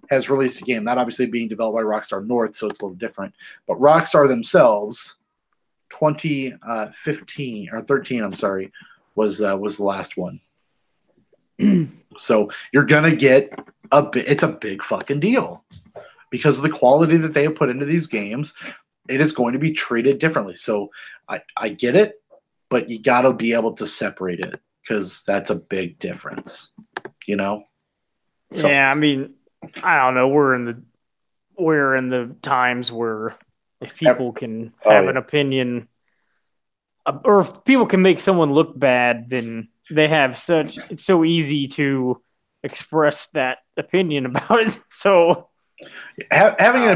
has released a game. That obviously being developed by Rockstar North, so it's a little different. But Rockstar themselves, 2015 or 13, I'm sorry, was the last one. So you're gonna get it's a big fucking deal because of the quality that they have put into these games. It is going to be treated differently. So I get it, but you got to be able to separate it because that's a big difference, So, yeah, I mean, I don't know. We're in the times where if people can have an opinion, or if people can make someone look bad, then they have it's so easy to express that opinion about it. So having an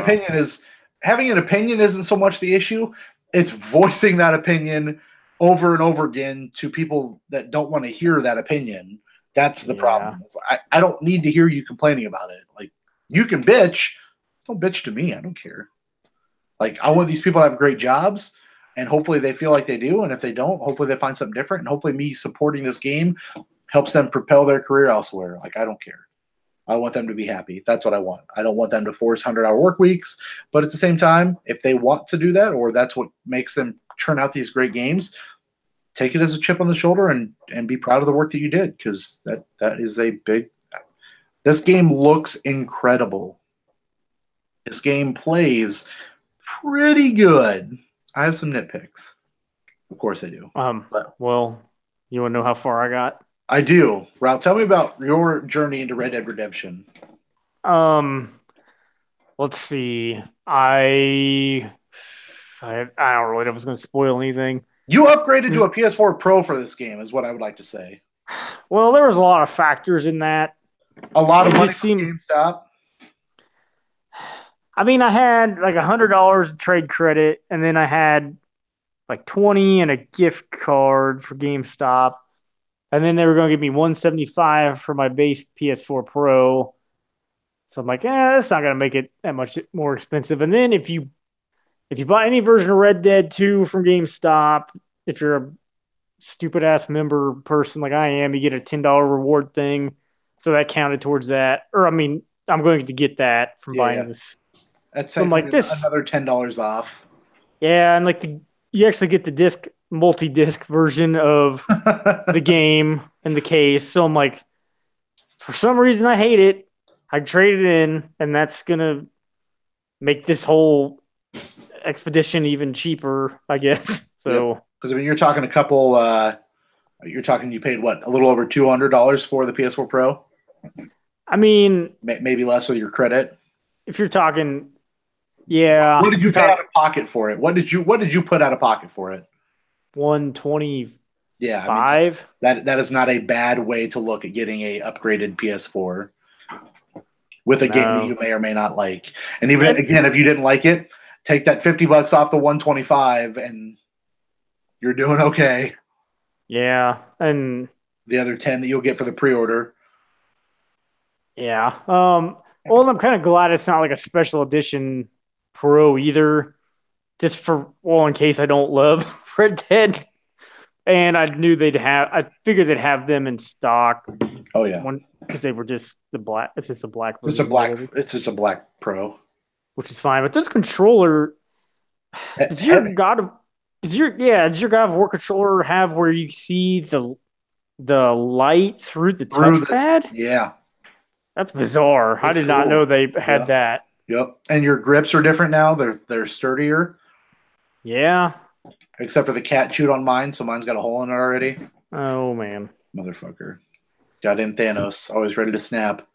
opinion isn't so much the issue. It's voicing that opinion over and over again to people that don't want to hear that opinion. That's the problem. I don't need to hear you complaining about it. Like, you can bitch. Don't bitch to me. I don't care. Like, I want these people to have great jobs, and hopefully they feel like they do. And if they don't, hopefully they find something different. And hopefully me supporting this game helps them propel their career elsewhere. Like, I don't care. I want them to be happy. That's what I want. I don't want them to force 100-hour work weeks. But at the same time, if they want to do that, or that's what makes them churn out these great games, take it as a chip on the shoulder and be proud of the work that you did, because that is a big – this game looks incredible. This game plays pretty good. I have some nitpicks. Of course I do. Well, you want to know how far I got? I do. Ralph, tell me about your journey into Red Dead Redemption. Let's see. I don't really know if I was going to spoil anything. You upgraded to a PS4 Pro for this game, is what I would like to say. Well, there was a lot of factors in that. A lot of money from GameStop. I mean, I had like $100 trade credit, and then I had like 20 and a gift card for GameStop. And then they were going to give me $175 for my base PS4 Pro. So I'm like, that's not going to make it that much more expensive. And then if you buy any version of Red Dead 2 from GameStop, if you're a stupid ass member person like I am, you get a $10 reward thing. So that counted towards that. Or I mean, I'm going to get that from buying this. That's so like this another $10 off. Yeah, and like you actually get the multi-disc version of the game in the case. So I'm like, for some reason I hate it. I traded it in, and that's gonna make this whole expedition even cheaper, I guess. So because I mean, you're talking you paid what, a little over $200 for the PS4 Pro? I mean, maybe less with your credit. If you're talking, yeah. What did you pay out of pocket for it? What did you put out of pocket for it? $125. Yeah, I mean, that is not a bad way to look at getting a upgraded PS4 with a game that you may or may not like. And even again, if you didn't like it, take that $50 off the $125, and you're doing okay. Yeah, and the other $10 that you'll get for the pre-order. Yeah. Well, I'm kind of glad it's not like a special edition Pro either. Just in case I don't love Red Dead. And I figured they'd have them in stock. Oh yeah. Because they were just the black. It's just a black. It's just a black Pro. Which is fine. But this controller, does your God of War controller have where you see the light through the touchpad? Yeah. That's bizarre. I did not know they had that. Yep. And your grips are different now. They're sturdier. Yeah. Except for the cat chewed on mine, so mine's got a hole in it already. Oh man. Motherfucker. Goddamn Thanos, always ready to snap.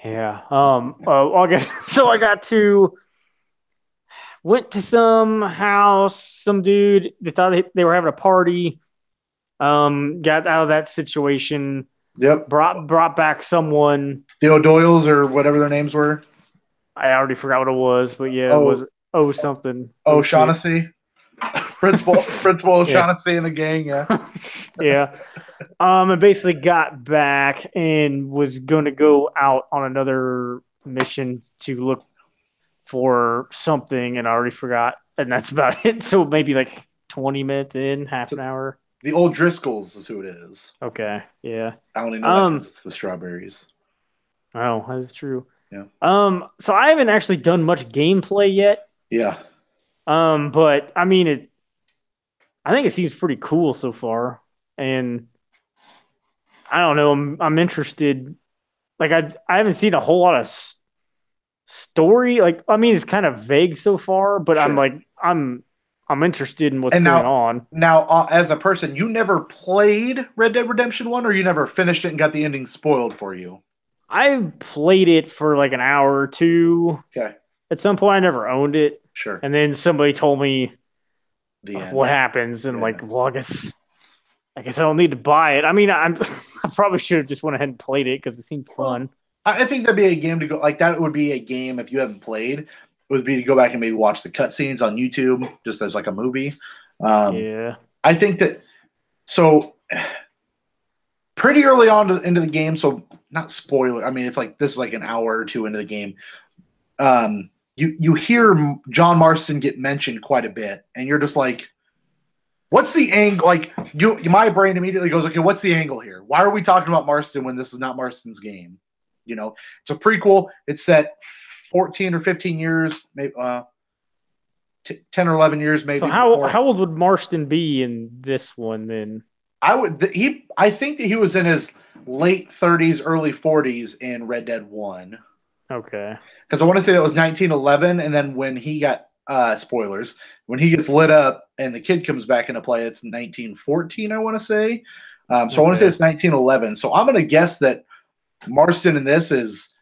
Yeah. I guess so. Went to some house, some dude. They thought they were having a party. Got out of that situation. Yep. Brought back someone. The O'Doyles or whatever their names were. I already forgot what it was, but yeah, it was something. O'Shaughnessy. Principal O'Shaughnessy in the gang, yeah. Yeah. And basically got back and was going to go out on another mission to look for something, and I already forgot, and that's about it. So maybe like 20 minutes in, half an hour. The old Driscolls is who it is. Okay, yeah. I only know that because it's the strawberries. Oh, that's true. Yeah. So I haven't actually done much gameplay yet. Yeah. But I mean, I think it seems pretty cool so far, and I don't know. I'm interested. Like I haven't seen a whole lot of story. Like I mean, it's kind of vague so far, but Sure. I'm interested in what's going on. Now, as a person, you never played Red Dead Redemption 1, or you never finished it and got the ending spoiled for you? I played it for like an hour or two. Okay. At some point, I never owned it. Sure. And then somebody told me the end. What happens, and like, well, I guess I don't need to buy it. I mean, I probably should have just went ahead and played it because it seemed fun. Well, I think that'd be a game to go like that. Would be a game if you haven't played. Would be to go back and maybe watch the cutscenes on YouTube just as like a movie. Yeah, I think that so pretty early on into the game. So not spoiler. I mean, it's like this is like an hour or two into the game. You hear John Marston get mentioned quite a bit, and you're just like, what's the angle? Like my brain immediately goes, okay, what's the angle here? Why are we talking about Marston when this is not Marston's game? You know, it's a prequel. It's set 14 or 15 years, maybe 10 or 11 years, maybe. So how old would Marston be in this one then? I think that he was in his late 30s, early 40s in Red Dead 1. Okay. Because I want to say that was 1911, and then when he got spoilers, when he gets lit up and the kid comes back into play, it's 1914, I want to say. So I want to say it's 1911. So I'm going to guess that Marston in this is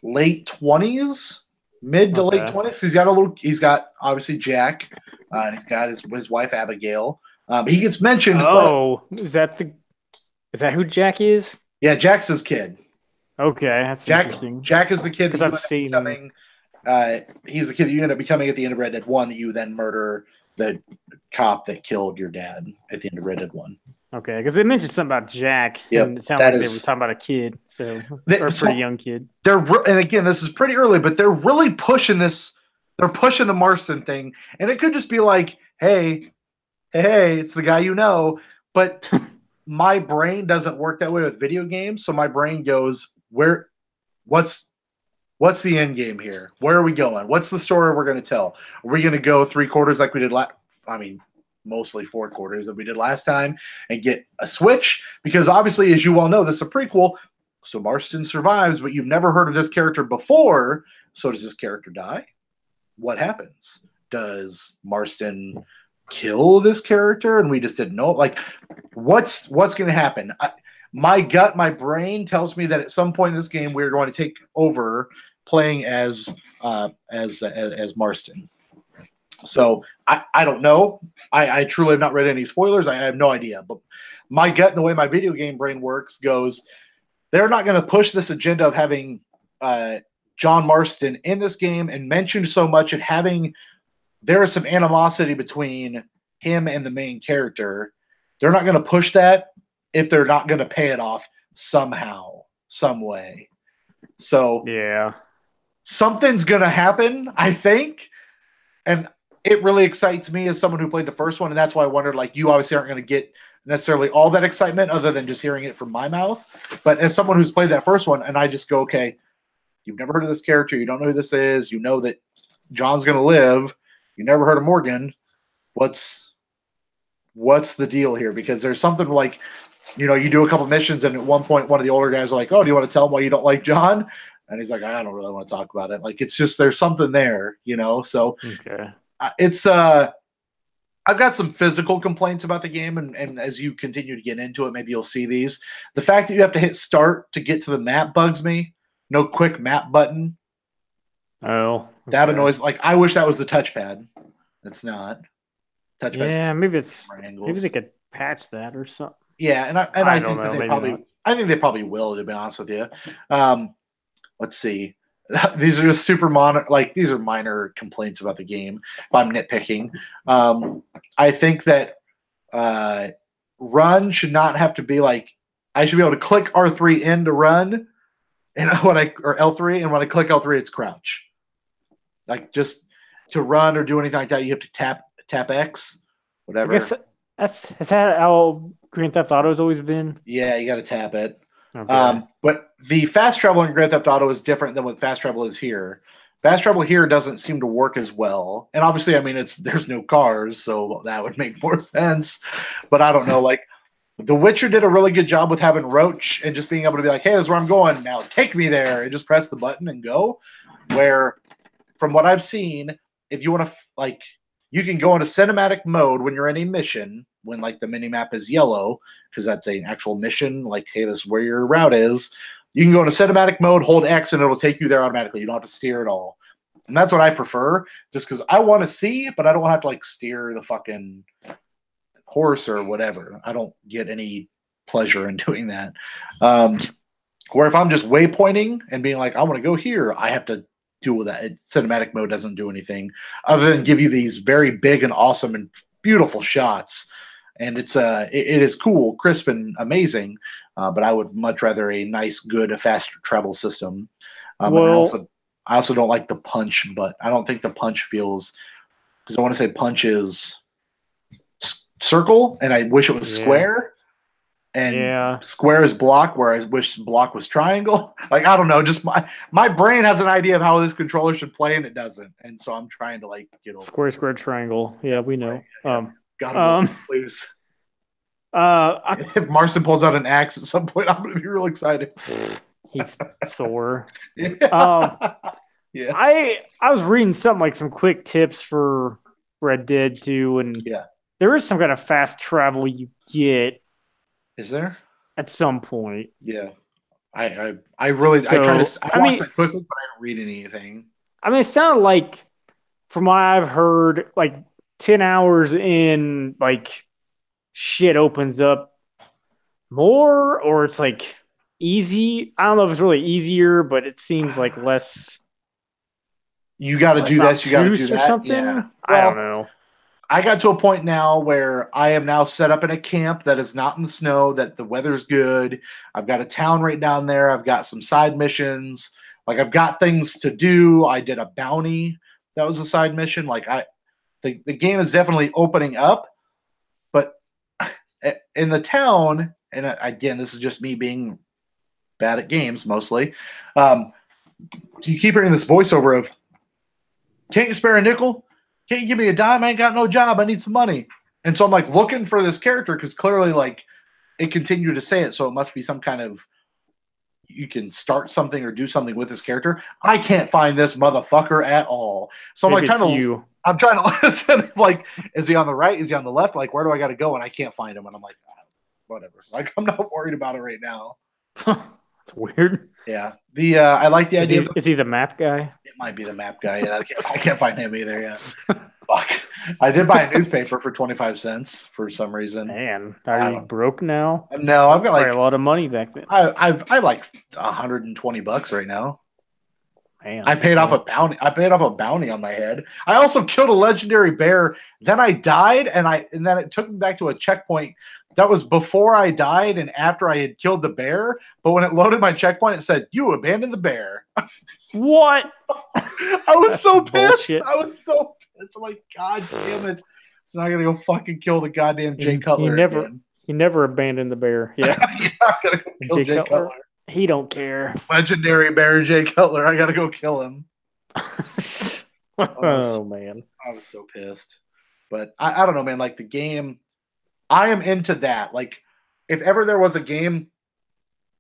late 20s, mid to late 20s. He's got obviously Jack, and he's got his wife Abigail. He gets mentioned. Oh, is that who Jack is? Yeah, Jack's his kid. Okay, that's interesting. Jack is the kid that I've seen. He's the kid that you end up becoming at the end of Red Dead 1 that you then murder the cop that killed your dad at the end of Red Dead 1. Okay, because they mentioned something about Jack. Yep, and it sounded like they were talking about a kid, or a pretty young kid. And again, this is pretty early, but they're really pushing this. They're pushing the Marston thing, and it could just be like, hey, it's the guy you know. But my brain doesn't work that way with video games, so my brain goes, what's the end game here? Where are we going? What's the story we're going to tell? Are we going to go 3 quarters like we did mostly 4 quarters that we did last time and get a switch? Because obviously, as you well know, this is a prequel. So Marston survives, but you've never heard of this character before. So does this character die? What happens? Does Marston kill this character and we just didn't know? Like, what's going to happen? My brain tells me that at some point in this game we're going to take over playing as Marston. So I don't know. I truly have not read any spoilers. I have no idea. But my gut and the way my video game brain works goes, they're not going to push this agenda of having John Marston in this game and mentioned so much and there is some animosity between him and the main character. They're not going to push that if they're not going to pay it off somehow, some way. So yeah, something's going to happen, I think. And it really excites me as someone who played the first one. And that's why I wondered, like, you obviously aren't going to get necessarily all that excitement other than just hearing it from my mouth. But as someone who's played that first one, and I just go, okay, you've never heard of this character. You don't know who this is. You know that John's going to live. You never heard of Morgan. What's the deal here? Because there's something like, you do a couple missions, and at one point, one of the older guys are like, oh, do you want to tell him why you don't like John? And he's like, I don't really want to talk about it. Like, it's just, there's something there, So okay. It's, I've got some physical complaints about the game. And as you continue to get into it, maybe you'll see these. The fact that you have to hit start to get to the map bugs me. No quick map button. Oh, okay. That annoys. Like, I wish that was the touchpad. It's not. Touchpad. Yeah, maybe they could patch that or something. Yeah, and I think that they probably. Not. I think they probably will. To be honest with you, let's see. These are just these are minor complaints about the game. If I'm nitpicking, I think that run should not have to be like. I should be able to click R3 in to run, and or L3, and when I click L3, it's crouch. Like, just to run or do anything like that, you have to tap X. whatever. I guess is that how Grand Theft Auto's always been? Yeah, you got to tap it. Okay. But the fast travel in Grand Theft Auto is different than what fast travel is here. Fast travel here doesn't seem to work as well, and obviously, I mean, there's no cars, so that would make more sense. But I don't know, like The Witcher did a really good job with having Roach and just being able to be like, "Hey, this is where I'm going now. Take me there," and just press the button and go. Where, from what I've seen, if you want to like, you can go into cinematic mode when you're in a mission when like the mini map is yellow because that's an actual mission. Like, hey, this is where your route is. You can go into cinematic mode, hold X, and it'll take you there automatically. You don't have to steer at all. And that's what I prefer, just because I want to see, but I don't have to like steer the fucking horse or whatever. I don't get any pleasure in doing that. Where if I'm just waypointing and being like, I want to go here, I have to do that. Cinematic mode doesn't do anything other than give you these very big and awesome and beautiful shots. And it is cool, crisp, and amazing. But I would much rather a nice, good, fast travel system. Well, I also don't like the punch, but I don't think the punch feels because I want to say punch is circle, and I wish it was square. And square is block, where I wish block was triangle. Like, I don't know, just my brain has an idea of how this controller should play, and it doesn't. And so I'm trying to like get over square, square, triangle. Yeah, we know. Right, yeah. Gotta go, please. If Marston pulls out an axe at some point, I'm gonna be real excited. He's Thor. Yeah. Yeah. I was reading something like some quick tips for Red Dead 2, and there is some kind of fast travel you get. Is there? At some point. Yeah. I watched that quickly, but I didn't read anything. I mean, it sounded like, from what I've heard, like 10 hours in, like shit opens up more, or it's like easy. I don't know if it's really easier, but it seems like less. You got to do this. You got to do that. Or something. Yeah. Well, I don't know. I got to a point now where I am now set up in a camp that is not in the snow, that the weather's good. I've got a town right down there. I've got some side missions. Like, I've got things to do. I did a bounty. That was a side mission. Like, the game is definitely opening up. But in the town, and again, this is just me being bad at games mostly, you keep hearing this voiceover of, "Can't you spare a nickel? Can't you give me a dime? I ain't got no job. I need some money." And so I'm like looking for this character because clearly like it continued to say it. So it must be some kind of, you can start something or do something with this character. I can't find this motherfucker at all. So I'm like I'm trying to listen. Like, is he on the right? Is he on the left? Like, where do I got to go? And I can't find him. And I'm like, whatever. Like, I'm not worried about it right now. It's weird. Yeah. I like the idea. Is he the map guy? It might be the map guy. Yeah, I can't find him either. Yeah. Fuck. I did buy a newspaper for 25 cents for some reason. Man, are you broke now? No, I've got like a lot of money back then. I like $120 right now. Man, I paid off a bounty. I paid off a bounty on my head. I also killed a legendary bear. Then I died, and then it took me back to a checkpoint. That was before I died and after I had killed the bear. But when it loaded my checkpoint, it said, "You abandoned the bear." What? I was so pissed. Bullshit. I was so pissed. I'm like, God damn it. So now I gotta go fucking kill the goddamn Jay Cutler. He never abandoned the bear. Yeah. I gotta go kill Jay Cutler. He don't care. Legendary bear Jay Cutler. I gotta go kill him. Oh man. I was so pissed. But I don't know, man. Like, the game, I am into that. Like, if ever there was a game,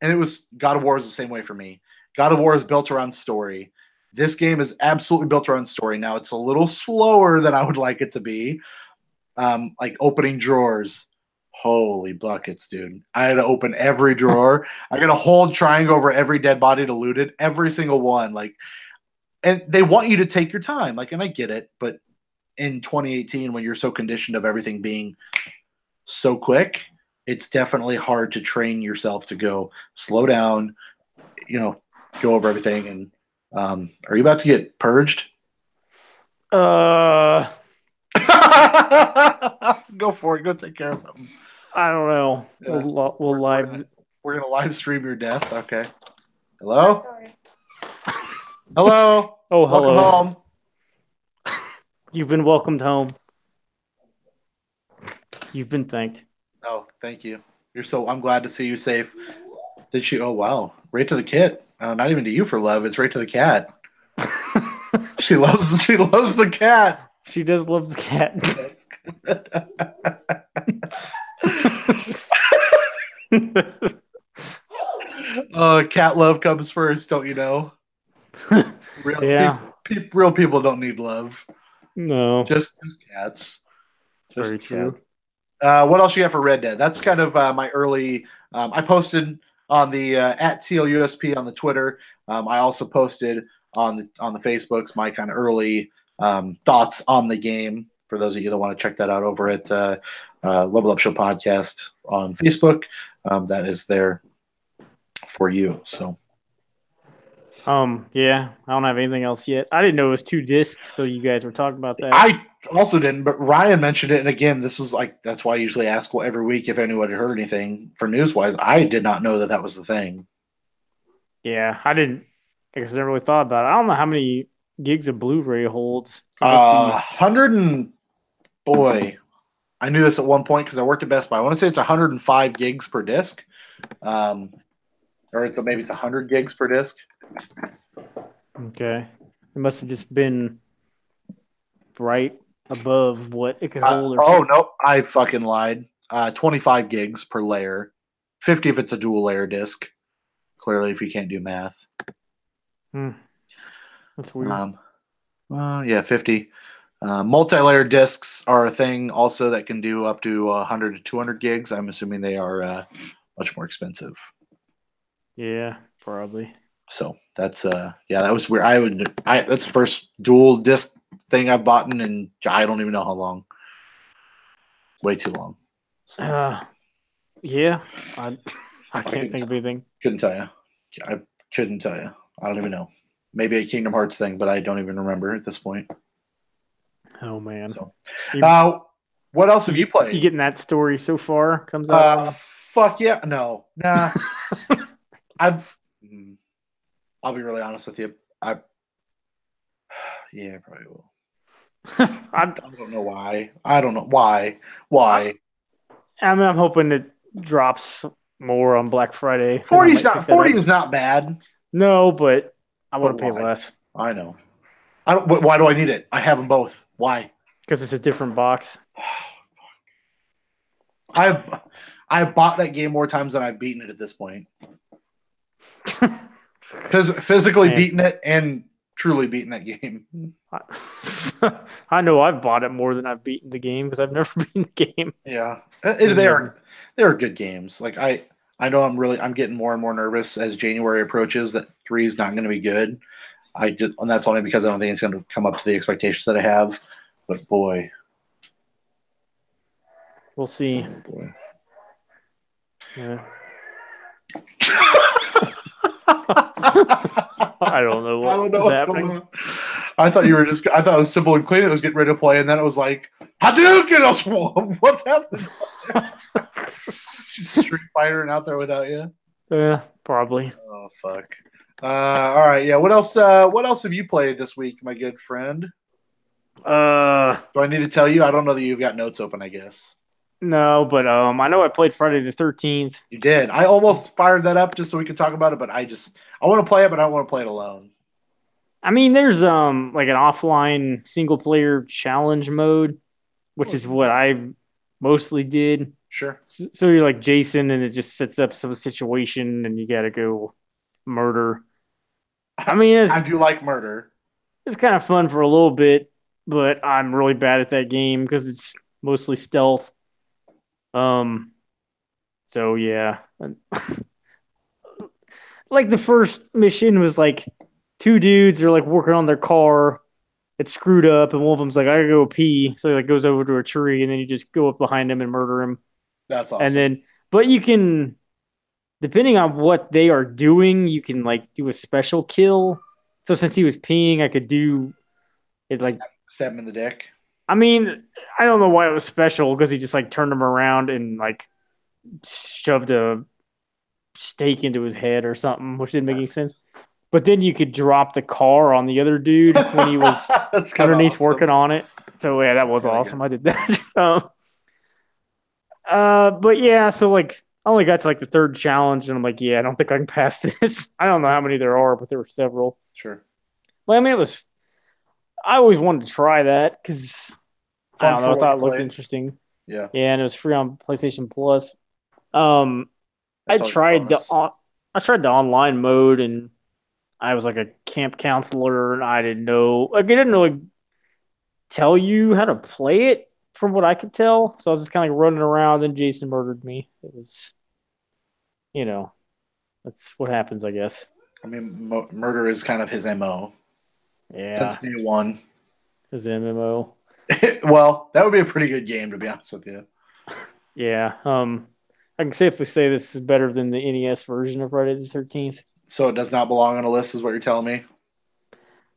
and it was God of War is the same way for me. God of War is built around story. This game is absolutely built around story. Now, it's a little slower than I would like it to be. Like opening drawers. Holy buckets, dude. I had to open every drawer. I got to hold triangle over every dead body to loot it. Every single one. Like, and they want you to take your time. Like, and I get it, but in 2018, when you're so conditioned of everything being so quick, it's definitely hard to train yourself to go slow down, go over everything. And are you about to get purged? Go for it. Go take care of something. I don't know. Yeah. We'll live. We're gonna live stream your death. Okay. Hello. Sorry. Hello. Oh, hello. Welcome home. You've been welcomed home. You've been thanked. Oh, thank you. I'm glad to see you safe. Did she? Oh, wow. Right to the kit. Not even to you for love. It's right to the cat. She loves the cat. She does love the cat. Cat love comes first, don't you know? Real people don't need love. No, just cats. It's very true. What else you got for Red Dead? That's kind of my early. I posted on the at TLUSP on the Twitter. I also posted on the Facebooks my kind of early thoughts on the game. For those of you that want to check that out over at Level Up Show Podcast on Facebook, that is there for you. So. Yeah, I don't have anything else yet. I didn't know it was 2 discs till you guys were talking about that. I also didn't, but Ryan mentioned it, and again, this is that's why I usually ask every week if anyone had heard anything for news-wise. I did not know that was the thing. Yeah, I didn't. I guess I never really thought about it. I don't know how many gigs of Blu-ray holds. 100 and boy, I knew this at one point because I worked at Best Buy. I want to say it's 105 gigs per disc, or maybe it's 100 gigs per disc. Okay, it must have just been right above what it could hold. No, I fucking lied. 25 gigs per layer, 50 if it's a dual layer disc. Clearly, if you can't do math. That's weird. Yeah, 50. Multi-layer discs are a thing also that can do up to 100 to 200 gigs. I'm assuming they are much more expensive. Yeah, probably. So that's that was weird. That's the first dual disc thing I've bought in I don't even know how long. Way too long. So. Yeah, I can't think of anything. Couldn't tell you. I couldn't tell you. I don't even know. Maybe a Kingdom Hearts thing, but I don't even remember at this point. Oh man. So, what else have you played? You getting that story so far? Comes out. Fuck yeah, no, nah. I'll be really honest with you. Yeah, I probably will. I don't know why. I don't know why. Why? I mean, I'm hoping it drops more on Black Friday. 40 is not bad. No, but I want to pay less. I know. Why do I need it? I have them both. Why? Because it's a different box. I've bought that game more times than I've beaten it at this point. Because physically beating it and truly beating that game. I know I've bought it more than I've beaten the game because I've never beaten the game. Yeah, they are good games. Like I know I'm getting more and more nervous as January approaches that 3 is not going to be good. And that's only because I don't think it's going to come up to the expectations that I have. But boy, we'll see. Oh, boy. Yeah. I don't know what's happening. I thought it was simple and clean. It was getting ready to play, and then it was like, Hadouken! What's happening? Street Fighter and out there without you? Yeah, probably. Oh fuck. All right, yeah. What else have you played this week, my good friend? Do I need to tell you? I don't know that you've got notes open, I guess. No, but I know I played Friday the 13th. You did. I almost fired that up just so we could talk about it, but I want to play it, but I don't want to play it alone. I mean, there's like an offline single player challenge mode, which is what I mostly did. Sure. So you're like Jason, and it just sets up some situation, and you got to go murder. I mean, I do like murder. It's kind of fun for a little bit, but I'm really bad at that game because it's mostly stealth. So yeah, like the first mission was like 2 dudes are like working on their car. It's screwed up, and one of them's like, "I gotta go pee," so he like goes over to a tree, and then you just go up behind him and murder him. That's awesome. And then, but you can, depending on what they are doing, you can like do a special kill. So since he was peeing, I could do it like stab him in the dick. I mean, I don't know why it was special because he just like turned him around and like shoved a stake into his head or something, which didn't make any sense. But then you could drop the car on the other dude when he was underneath working on it. So yeah, that was awesome. I did that. But yeah, so like I only got to like the third challenge, and I'm like, yeah, I don't think I can pass this. I don't know how many there are, but there were several. Sure. Well, I mean, it was. I always wanted to try that because I Fun don't know. for I what thought you it looked played. interesting. Yeah. Yeah, and it was free on PlayStation Plus. Um, I That's always a tried bonus. I tried the online mode, and I was like a camp counselor, and I didn't know. Like, I didn't really tell you how to play it from what I could tell. So I was just kind of like running around, and Jason murdered me. It was, you know, that's what happens, I guess. I mean, murder is kind of his MO since Yeah, day one. his MMO. Well, that would be a pretty good game, to be honest with you. Yeah. I can safely say this is better than the NES version of Friday the 13th. So it does not belong on a list, is what you're telling me?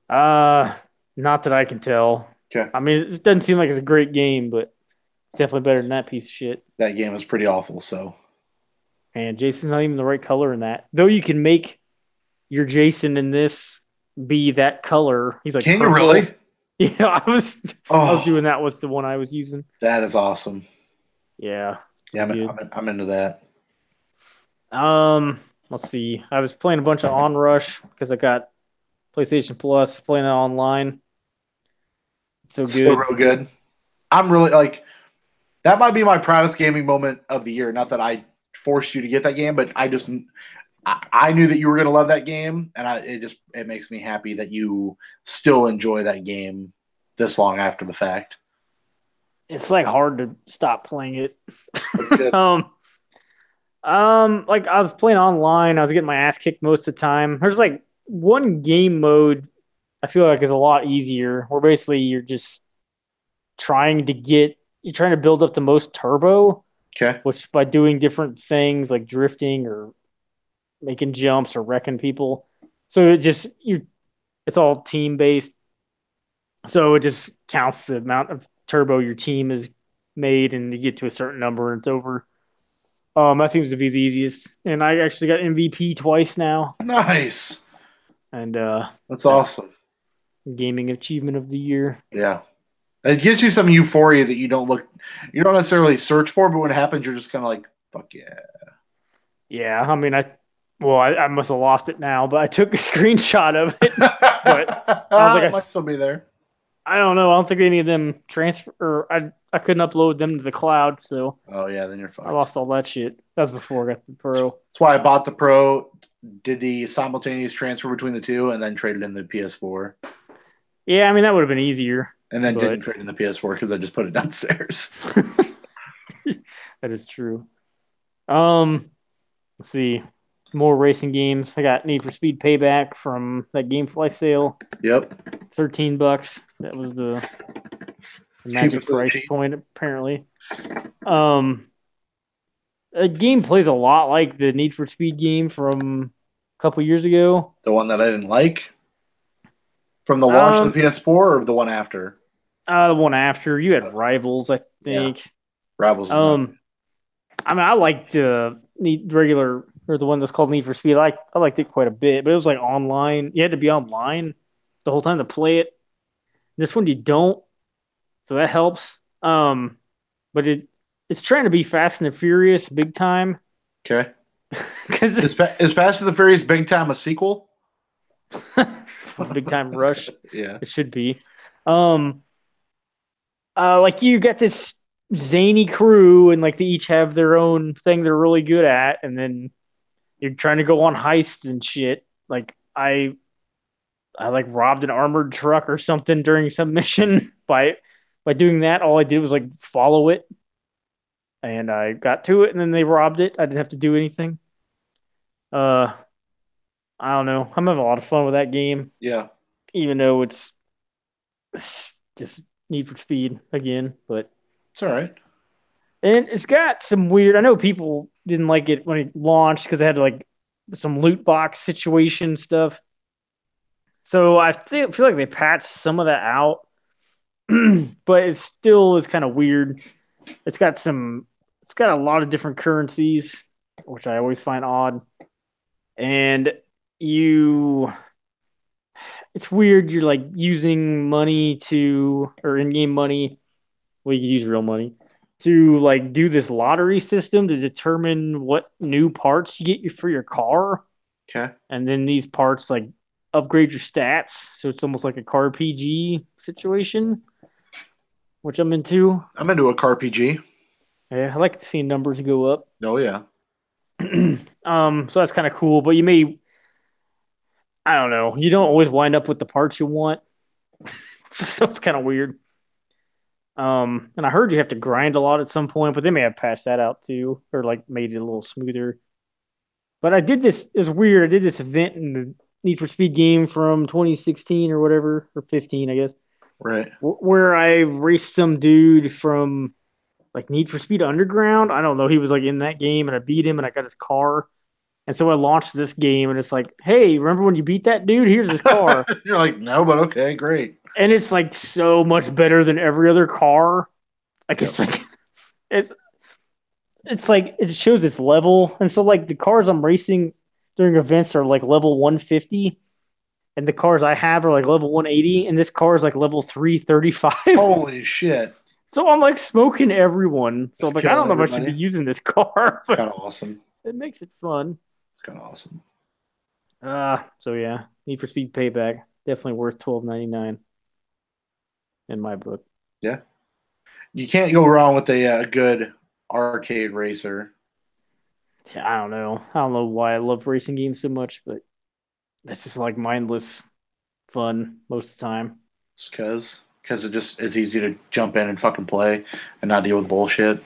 Uh, Not that I can tell. Okay. I mean, it doesn't seem like it's a great game, but it's definitely better than that piece of shit. That game is pretty awful, so. And Jason's not even the right color in that. Though you can make your Jason in this be that color. He's like Can you purple. really? Yeah, I was Oh, doing that with the one I was using. that is awesome. Yeah, it's Yeah, pretty good. I'm into that. Let's see. I was playing a bunch of Onrush because I got PlayStation Plus, playing it online. It's so Still good. real good. I'm really like that might be my proudest gaming moment of the year. Not that I forced you to get that game, but I knew that you were going to love that game, and it makes me happy that you still enjoy that game this long after the fact. It's like hard to stop playing it. That's good. um, like I was playing online, I was getting my ass kicked most of the time. There's like one game mode I feel like is a lot easier, where basically you're trying to build up the most turbo, Okay. which by doing different things like drifting or making jumps or wrecking people. So it's all team based. So it just counts the amount of turbo your team has made, and you get to a certain number and it's over. That seems to be the easiest, and I actually got MVP twice now, Nice. and That's awesome. gaming achievement of the year. Yeah. It gives you some euphoria that you don't necessarily search for, but when it happens, you're just kind of like, fuck yeah. Yeah, I mean, I must have lost it now, but I took a screenshot of it. But I don't think It might still be there. I don't know. I don't think any of them transfer, or I couldn't upload them to the cloud, so Oh yeah, then you're fucked. I lost all that shit. That was before I got the Pro. That's why I bought the Pro, did the simultaneous transfer between the two, and then traded in the PS4. Yeah, I mean that would have been easier, And then but didn't trade in the PS4 because I just put it downstairs. that is true. Let's see. More racing games. I got Need for Speed Payback from that GameFly sale. Yep. $13. That was the magic price point, apparently. A game plays a lot like the Need for Speed game from a couple years ago. The one that I didn't like from the launch of the PS4 or the one after? The one after. You had Rivals, I think. Yeah. Rivals. I mean, I liked the regular or the one that's called Need for Speed. I liked it quite a bit, but it was like online. You had to be online the whole time to play it. This one you don't, so that helps. But it's trying to be Fast and the Furious big time. Okay. Because is Fast and the Furious Big Time a sequel? Big Time Rush. Yeah, it should be. Like you got this zany crew, and like they each have their own thing they're really good at, and then you're trying to go on heists and shit. Like I like robbed an armored truck or something during some mission by doing that. All I did was like follow it, and I got to it, and then they robbed it. I didn't have to do anything. I don't know. I'm having a lot of fun with that game. Yeah. Even though it's just Need for Speed again, but it's all right. And it's got some weird. I know people didn't like it when it launched because it had like some loot box situation stuff. So I feel like they patched some of that out, but it still is kind of weird. It's got a lot of different currencies, which I always find odd. And it's weird. You're like using money or in-game money. Well, you can use real money to like do this lottery system to determine what new parts you get for your car. Okay. And then these parts like upgrade your stats. So it's almost like a car PG situation, which I'm into. I'm into a car PG. Yeah, I like seeing numbers go up. Oh yeah. So that's kind of cool, but I don't know, you don't always wind up with the parts you want. So it's kind of weird. And I heard you have to grind a lot at some point, but they may have patched that out too, or like made it a little smoother. But I did this. It's weird. I did this event in the Need for Speed game from 2016 or whatever, or 15, I guess. Right. Where I raced some dude from like Need for Speed Underground. I don't know. He was like in that game, and I beat him, and I got his car. And so I launched this game, and it's like, hey, remember when you beat that dude? Here's his car. You're like, no, but okay, great. And it's like so much better than every other car. Like it's like it's like it shows its level. And so like the cars I'm racing during events are like level 150, and the cars I have are like level 180, and this car is like level 335. Holy shit. So I'm like smoking everyone. So I'm like, I don't know if I should be Everybody. using this car, but Kind of awesome. it makes it fun. It's kind of awesome. So yeah, Need for Speed Payback. Definitely worth $12.99 in my book. Yeah. You can't go wrong with a good arcade racer. I don't know. I don't know why I love racing games so much, but that's just like mindless fun most of the time. It's because it just is easy to jump in and fucking play and not deal with bullshit.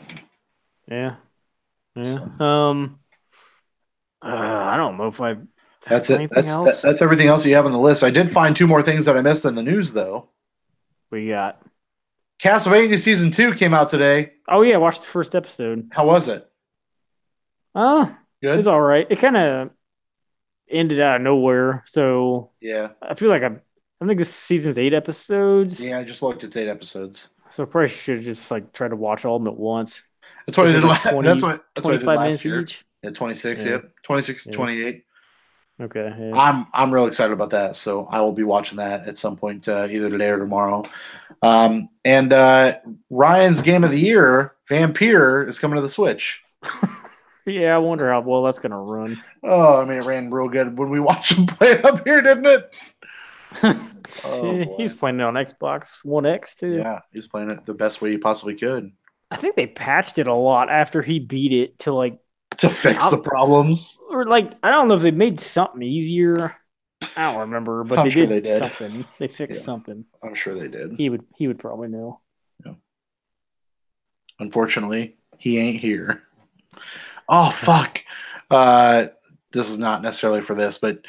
Yeah. Yeah. So. I don't know if I That's it. That's everything else you have on the list. I did find two more things that I missed in the news, though. We got Castlevania Season 2 came out today. Oh yeah, I watched the first episode. How was it? Good. It was all right. It kind of ended out of nowhere, so yeah, I feel like I think this season's 8 episodes. Yeah, I just looked at 8 episodes. So I probably should just like try to watch all of them at once. That's what I did. That's what I did 25 last minutes year. each. Yeah, 26. Yeah. Yep, 26 to 28. Okay. Yeah. I'm real excited about that. So I will be watching that at some point, either today or tomorrow. And Ryan's game of the year, Vampire, is coming to the Switch. Yeah, I wonder how well that's gonna run. Oh, I mean, it ran real good when we watched him play it up here, didn't it? He's playing it on Xbox One X too. Yeah, he's playing it the best way he possibly could. I think they patched it a lot after he beat it to fix the problems. Or like, I don't know if they made something easier. I don't remember, but they did something. They fixed something. I'm sure they did. He would probably know. Yeah. Unfortunately, he ain't here. Oh fuck. This is not necessarily for this, but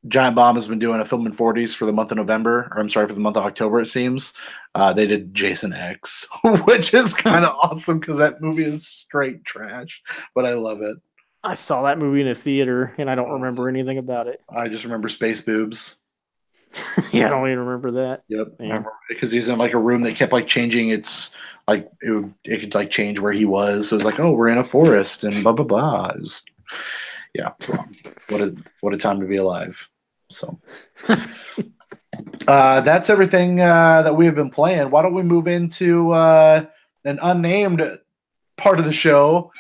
Giant Bomb has been doing a film in 40s for the month of November, or I'm sorry, for the month of October, it seems. They did Jason X, which is kind of awesome because that movie is straight trash, but I love it. I saw that movie in a theater, and I don't remember anything about it. I just remember space boobs. Yeah, I don't even remember that. Yep, because he's in like a room that kept like changing its like it could like change where he was. So it was like, oh, we're in a forest and blah blah blah. It was, yeah, what a time to be alive. So that's everything that we have been playing. Why don't we move into an unnamed part of the show?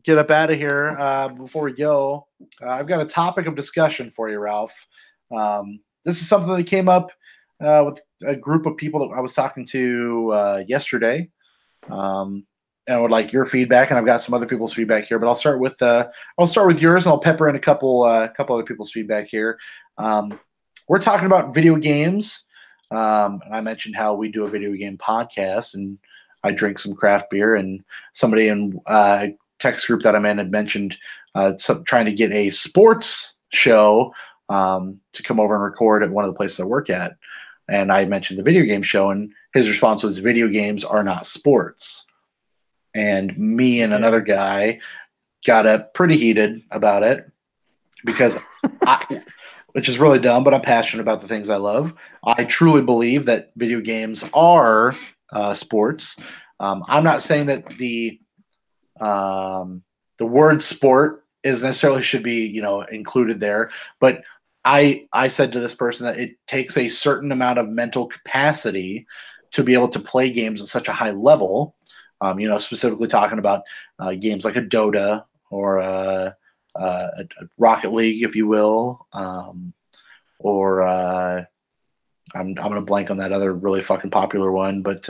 Get up out of here before we go. I've got a topic of discussion for you, Ralph. This is something that came up with a group of people that I was talking to yesterday, and I would like your feedback. And I've got some other people's feedback here, but I'll start with yours, and I'll pepper in a couple other people's feedback here. We're talking about video games, and I mentioned how we do a video game podcast, and I drink some craft beer, and somebody in text group that I'm in had mentioned trying to get a sports show to come over and record at one of the places I work at. And I mentioned the video game show, and his response was, video games are not sports. And me and another guy got up pretty heated about it because which is really dumb, but I'm passionate about the things I love. I truly believe that video games are sports. I'm not saying that the word sport is necessarily should be, included there, but I said to this person that it takes a certain amount of mental capacity to be able to play games at such a high level, Specifically talking about games like a Dota or a Rocket League, if you will, or I'm going to blank on that other really fucking popular one, but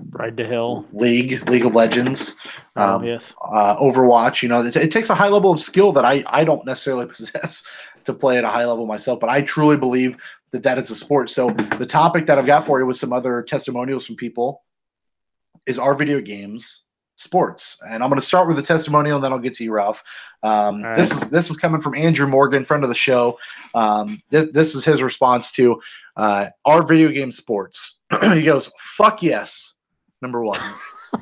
Ride to Hell, League of Legends, yes, Overwatch. It takes a high level of skill that I don't necessarily possess to play at a high level myself, but I truly believe that is a sport. So the topic that I've got for you with some other testimonials from people is, are video games sports? And I'm going to start with the testimonial, and then I'll get to you, Ralph. Right. This is coming from Andrew Morgan, friend of the show. This is his response to are video game sports? He goes, "Fuck yes." Number one,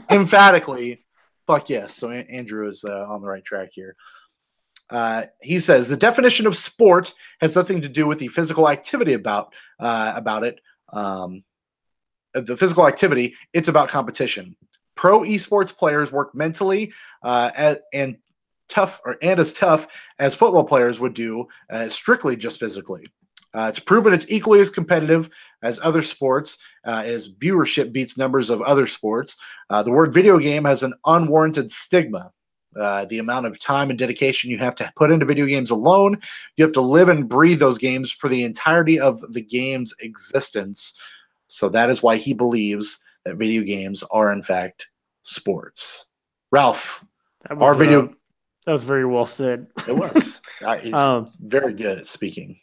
emphatically, fuck yes. So Andrew is on the right track here. He says the definition of sport has nothing to do with the physical activity about it. The physical activity, it's about competition. Pro esports players work mentally and as tough as football players would do, strictly just physically. It's proven it's equally as competitive as other sports, as viewership beats numbers of other sports. The word video game has an unwarranted stigma. The amount of time and dedication you have to put into video games alone, you have to live and breathe those games for the entirety of the game's existence. So that is why he believes that video games are, in fact, sports. Ralph, that was very well said. It was. He's very good at speaking.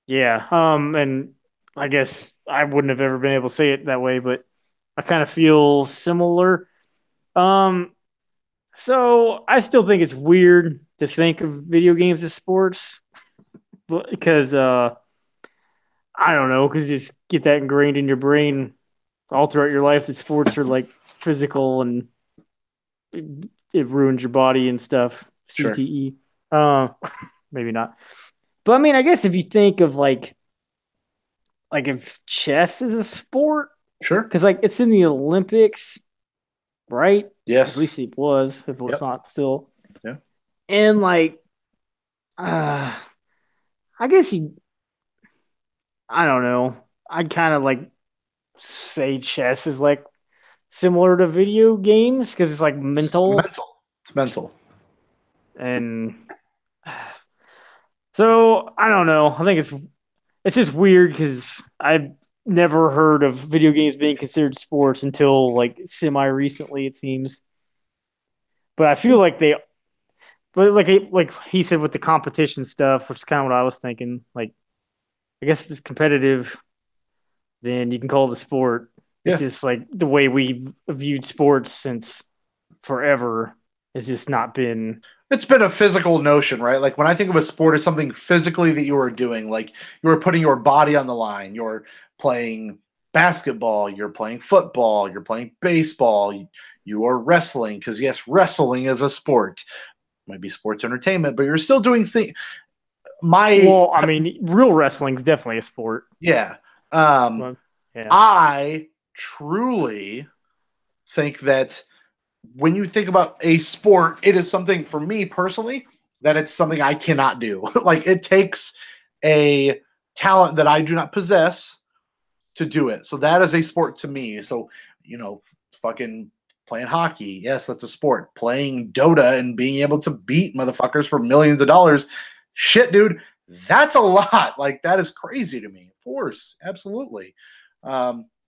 Yeah. And I guess I wouldn't have ever been able to say it that way, but I kind of feel similar. So I still think it's weird to think of video games as sports, because I don't know, because you just get that ingrained in your brain all throughout your life that sports are like physical and it ruins your body and stuff. Sure. CTE. Maybe not. But I mean, I guess if you think of like if chess is a sport, sure, because like it's in the Olympics, right? Yes, at least it was. If it's not still, yeah. And like, I guess I don't know. I'd kind of like say chess is like similar to video games because it's like mental. It's mental. And so I don't know. I think it's just weird because I've never heard of video games being considered sports until like semi-recently, it seems. But I feel like like he said with the competition stuff, which is kind of what I was thinking. Like, I guess if it's competitive, then you can call it a sport. Yeah. It's just like the way we've viewed sports since forever. It's just not been. It's been a physical notion, right? Like when I think of a sport as something physically that you are doing, like you are putting your body on the line. You're playing basketball, you're playing football, you're playing baseball, you are wrestling, because yes, wrestling is a sport. It might be sports entertainment, but you're still doing things. Well, I mean, real wrestling is definitely a sport. Yeah. I truly think that when you think about a sport, it is something, for me personally, that it's something I cannot do. Like, it takes a talent that I do not possess to do it. So that is a sport to me. So, fucking playing hockey, yes, that's a sport. Playing Dota and being able to beat motherfuckers for millions of dollars, shit, dude, that's a lot. Like, that is crazy to me. Of course, absolutely.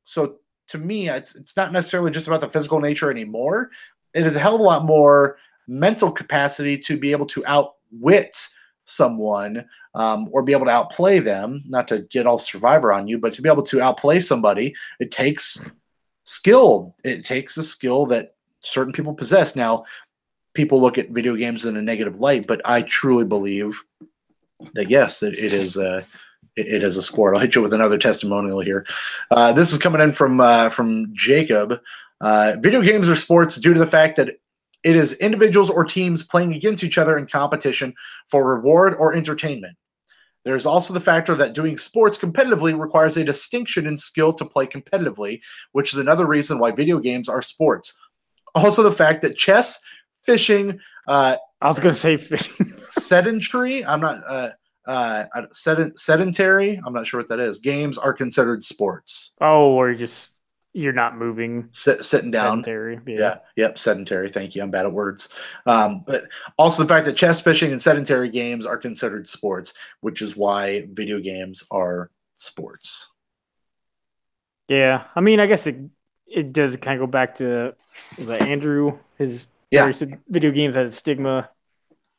So to me, it's not necessarily just about the physical nature anymore. It is a hell of a lot more mental capacity to be able to outwit someone, or be able to outplay them. Not to get all Survivor on you, but to be able to outplay somebody, it takes skill. It takes a skill that certain people possess. Now, people look at video games in a negative light, but I truly believe that yes, it is a sport. I'll hit you with another testimonial here. This is coming in from Jacob. Video games are sports due to the fact that it is individuals or teams playing against each other in competition for reward or entertainment. There's also the factor that doing sports competitively requires a distinction in skill to play competitively, which is another reason why video games are sports. Also, the fact that chess, fishing, I was going to say fishing, sedentary. I'm not. Sedentary, I'm not sure what that is. Games are considered sports. Oh, or just you're not moving. Sitting down. Sedentary. Yeah. Yep. Sedentary. Thank you. I'm bad at words. But also the fact that chess, fishing, and sedentary games are considered sports, which is why video games are sports. Yeah. I mean, I guess it does kind of go back to the Andrew, his where he said video games had a stigma,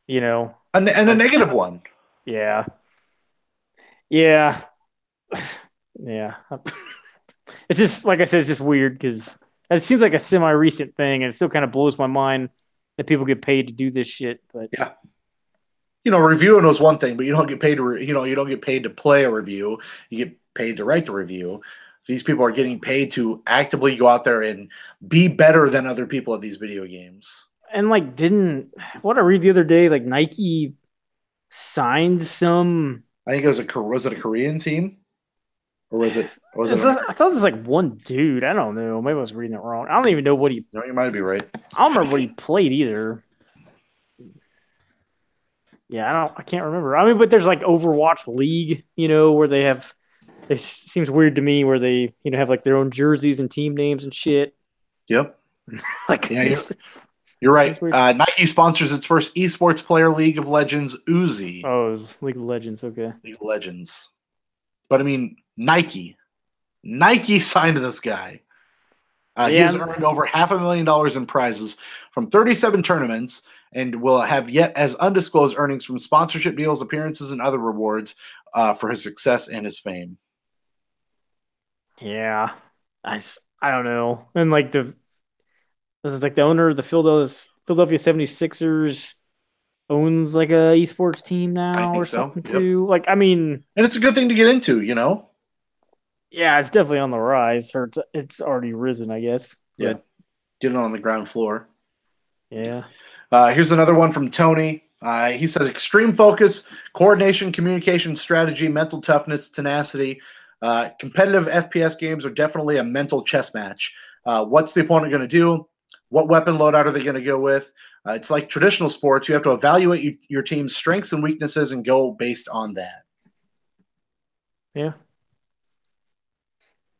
and a negative one. Yeah. Yeah. Yeah. It's just, like I said, it's just weird because it seems like a semi-recent thing, and it still kind of blows my mind that people get paid to do this shit. But yeah, reviewing was one thing, but you don't get paid to, you don't get paid to play a review. You get paid to write the review. These people are getting paid to actively go out there and be better than other people at these video games. And what I read the other day, like Nike signed some. I think was it a Korean team, or was it? I thought it was like one dude. I don't know. Maybe I was reading it wrong. I don't even know what he. No, you might be right. I don't remember what he played either. Yeah, I can't remember. I mean, but there's like Overwatch League, where they have. It seems weird to me where they, have like their own jerseys and team names and shit. Yep. Like, yeah, you're right. Nike sponsors its first esports player, League of Legends Uzi. Oh, it was League of Legends. Okay. League of Legends. But I mean, Nike signed this guy. He's earned over $500,000 in prizes from 37 tournaments and will have yet as undisclosed earnings from sponsorship deals, appearances, and other rewards for his success and his fame. Yeah, I don't know. And like this is like the owner of the Philadelphia 76ers owns like a esports team now or something too. Like, I mean, and it's a good thing to get into, Yeah, it's definitely on the rise, or it's already risen, I guess. Yeah, get it on the ground floor. Yeah. Here's another one from Tony. He says extreme focus, coordination, communication, strategy, mental toughness, tenacity. Competitive FPS games are definitely a mental chess match. What's the opponent going to do? What weapon loadout are they going to go with? It's like traditional sports. You have to evaluate your team's strengths and weaknesses and go based on that. Yeah.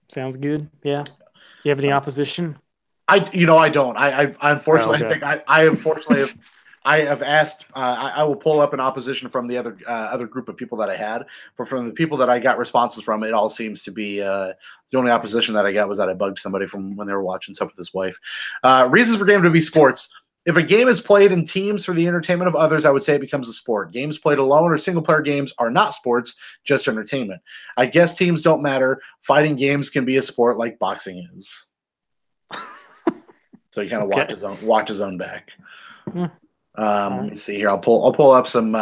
Sounds good. Yeah. Do you have any opposition? I don't. I unfortunately, I think I unfortunately I have asked. I will pull up an opposition from the other group of people that I had. But from the people that I got responses from, it all seems to be the only opposition that I got was that I bugged somebody from when they were watching stuff with his wife. Reasons for game to be sports. If a game is played in teams for the entertainment of others, I would say it becomes a sport. Games played alone or single-player games are not sports, just entertainment. I guess teams don't matter. Fighting games can be a sport like boxing is. So he kind of watch his own back. Let me see here. I'll pull up some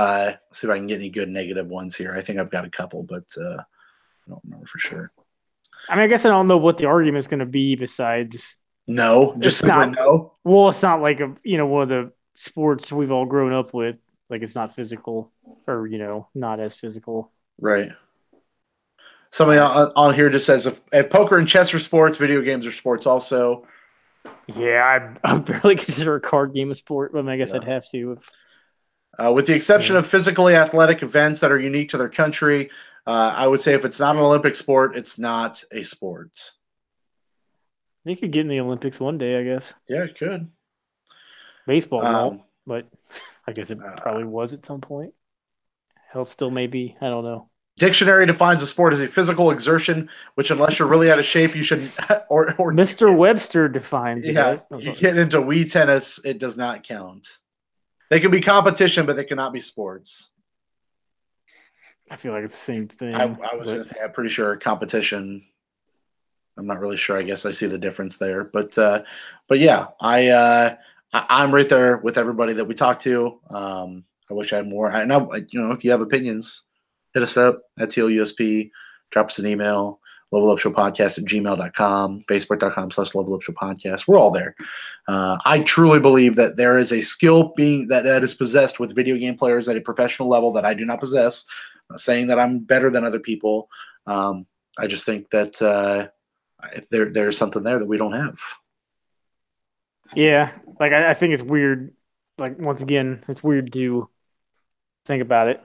see if I can get any good negative ones here. I think I've got a couple, but I don't remember for sure. I mean, I guess I don't know what the argument is going to be besides no, just simply no. Well, it's not like one of the sports we've all grown up with. Like it's not physical, or not as physical. Right. Somebody on here just says if poker and chess are sports, video games are sports also. Yeah, I barely consider a card game a sport, but I guess I'd have to. With the exception of physically athletic events that are unique to their country, I would say if it's not an Olympic sport, it's not a sport. They could get in the Olympics one day, I guess. Yeah, it could. Baseball won't, but I guess it probably was at some point. Health still may be. I don't know. Dictionary defines a sport as a physical exertion, which unless you're really out of shape, you should or Mr. Webster defines it. Yeah, you get into Wii tennis, it does not count. They can be competition, but they cannot be sports. I feel like it's the same thing. I was going to say, I'm pretty sure competition. I'm not really sure. I guess I see the difference there, but yeah, I'm right there with everybody that we talked to. I wish I had more. I know, if you have opinions, hit us up at TLUSP, drop us an email, levelupshowpodcast@gmail.com, facebook.com/levelupshowpodcast. We're all there. I truly believe that there is a skill that is possessed with video game players at a professional level that I do not possess. I'm not saying that I'm better than other people. I just think that there's something there that we don't have. Yeah, like I think it's weird. Like once again, it's weird to think about it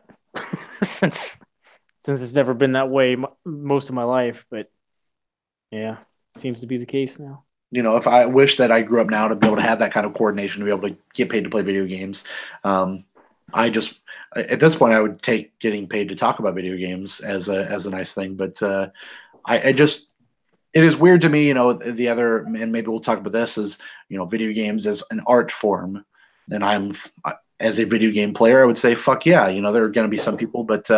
since it's never been that way most of my life. But yeah, seems to be the case now. If I wish that I grew up now to be able to have that kind of coordination, to be able to get paid to play video games. I just, at this point, I would take getting paid to talk about video games as a nice thing. But I just, it is weird to me, the other, and maybe we'll talk about this, is, video games as an art form. And as a video game player, I would say, fuck yeah, there are going to be some people, but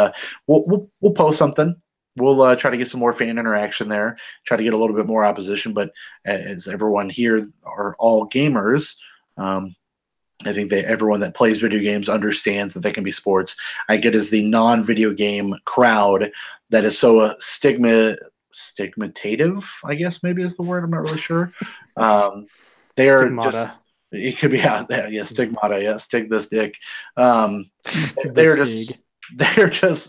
we'll post something. We'll try to get some more fan interaction there, try to get a little bit more opposition. But as everyone here are all gamers, I think everyone that plays video games understands that they can be sports. I get as the non-video game crowd that is so stigmatative, I guess maybe is the word. I'm not really sure. They are just. It could be stigmata. Yeah, stig this dick. They're just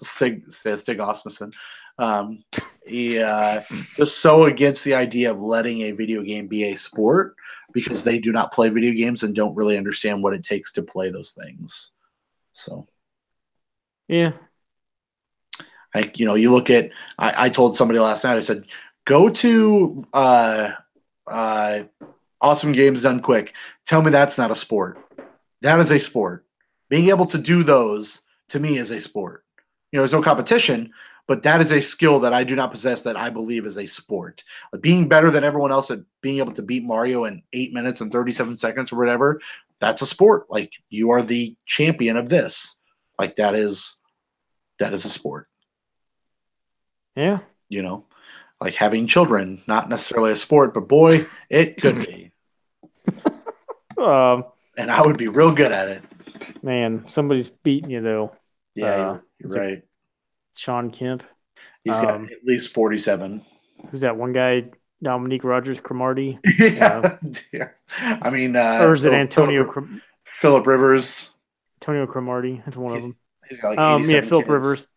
Stig Osmussen. Just so against the idea of letting a video game be a sport because they do not play video games and don't really understand what it takes to play those things. So, yeah. You look at. I told somebody last night. I said, go to Awesome Games Done Quick. Tell me that's not a sport. That is a sport. Being able to do those, to me, is a sport. There's no competition, but that is a skill that I do not possess that I believe is a sport. Being better than everyone else at being able to beat Mario in 8 minutes and 37 seconds or whatever, that's a sport. Like, you are the champion of this. Like, that is a sport. Yeah. Like having children, not necessarily a sport, but boy, it could be. And I would be real good at it. Man, somebody's beating you though. Yeah, you're right. Sean Kemp. He's got at least 47. Who's that one guy? Dominique Rodgers-Cromartie. Yeah. I mean, or is it Antonio? Philip Rivers. Antonio Cromartie. That's one of them. He's got like Philip Rivers.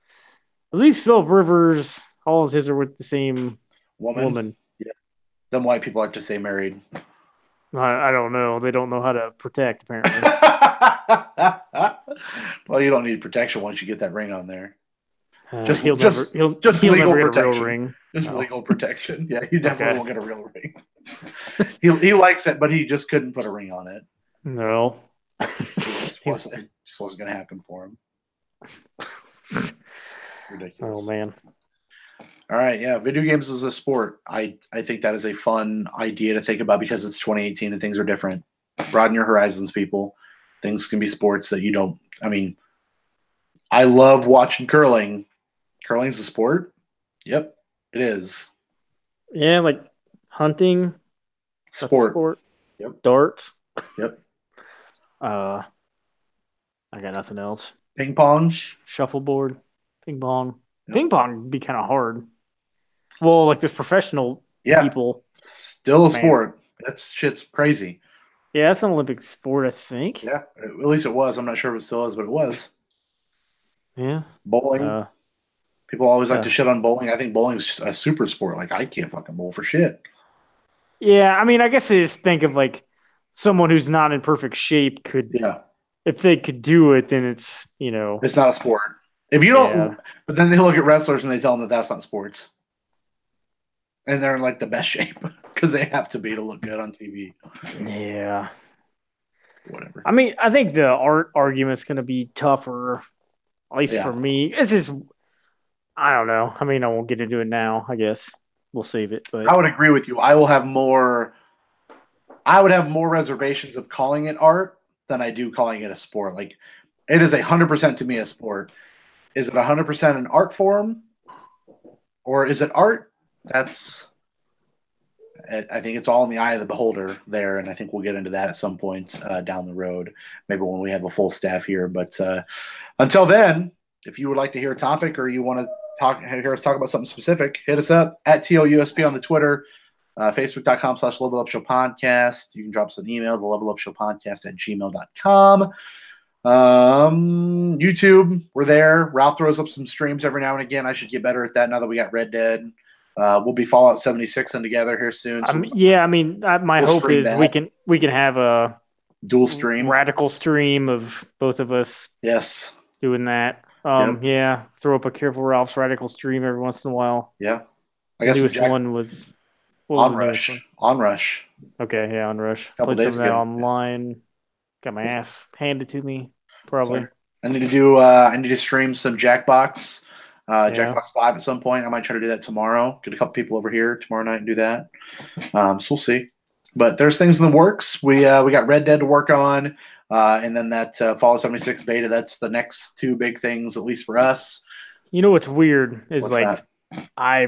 At least Philip Rivers. All of his are with the same woman. Yeah. Them white people like to say married. I don't know. They don't know how to protect, apparently. Well, you don't need protection once you get that ring on there. Just legal protection. Just legal protection. Yeah, you definitely won't get a real ring. He likes it, but he just couldn't put a ring on it. No. It just wasn't going to happen for him. Ridiculous. Oh, man. All right, yeah, video games is a sport. I think that is a fun idea to think about because it's 2018 and things are different. Broaden your horizons, people. Things can be sports that you don't. I mean, I love watching curling. Curling's a sport. Yep, it is. Yeah, like hunting. Sport. Yep. Darts. Yep. I got nothing else. Ping pong. Shuffleboard. Ping pong. Yep. Ping pong would be kind of hard. Well, like this professional people. Still a sport. That shit's crazy. Yeah, that's an Olympic sport, I think. Yeah, at least it was. I'm not sure if it still is, but it was. Yeah. Bowling. People always like to shit on bowling. I think bowling's a super sport. Like, I can't fucking bowl for shit. Yeah, I mean, I guess they just think of like someone who's not in perfect shape could. Yeah. If they could do it, then it's, It's not a sport. If you don't, but then they look at wrestlers and they tell them that that's not sports. And they're in like the best shape because they have to be to look good on TV. Yeah. Whatever. I mean, I think the art argument's going to be tougher, at least for me. It's just, I don't know. I mean, I won't get into it now, I guess. We'll save it. But I would agree with you. I would have more reservations of calling it art than I do calling it a sport. Like, it is 100% to me a sport. Is it 100% an art form? Or is it art? I think it's all in the eye of the beholder there, and I think we'll get into that at some point down the road, maybe when we have a full staff here. But until then, if you would like to hear a topic or you want to hear us talk about something specific, hit us up at TOUSP on the Twitter, Facebook.com/Level Up Show Podcast. You can drop us an email, the Level Up Show Podcast @gmail.com. YouTube, we're there. Ralph throws up some streams every now and again. I should get better at that now that we got Red Dead. We'll be Fallout 76 in together here soon. So my hope is we can have a dual stream, radical stream of both of us. Yes, doing that. Yeah, throw up a Careful Ralph's radical stream every once in a while. Yeah, I guess the one was What was the newest one? Onrush. Okay, yeah, Onrush. Couple Played some days of that ago. online. Got my ass handed to me, probably. Sorry. I need to stream some Jackbox, Yeah. Jackbox 5 at some point. I might try to do that tomorrow. Get a couple people over here tomorrow night and do that. So we'll see. But there's things in the works. We got Red Dead to work on, and then that Fallout 76 beta. That's the next two big things, at least for us. You know what's weird is What's like that? I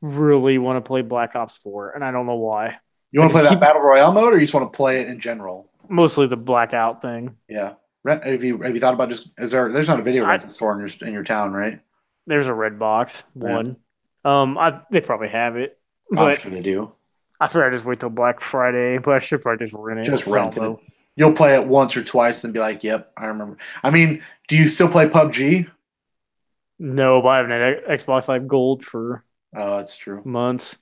really want to play Black Ops 4, and I don't know why. You want to play that Battle Royale mode, or you just want to play it in general? Mostly the blackout thing. Yeah. Have you thought about just there's not a video rental store in your town, right? There's a Redbox one. They probably have it, but I'm sure they do. I figured I'd just wait till Black Friday, but I should probably just rent it. Just rent it. You'll play it once or twice and be like, "Yep, I remember." I mean, do you still play PUBG? No, but I haven't had Xbox Live Gold for that's true. months.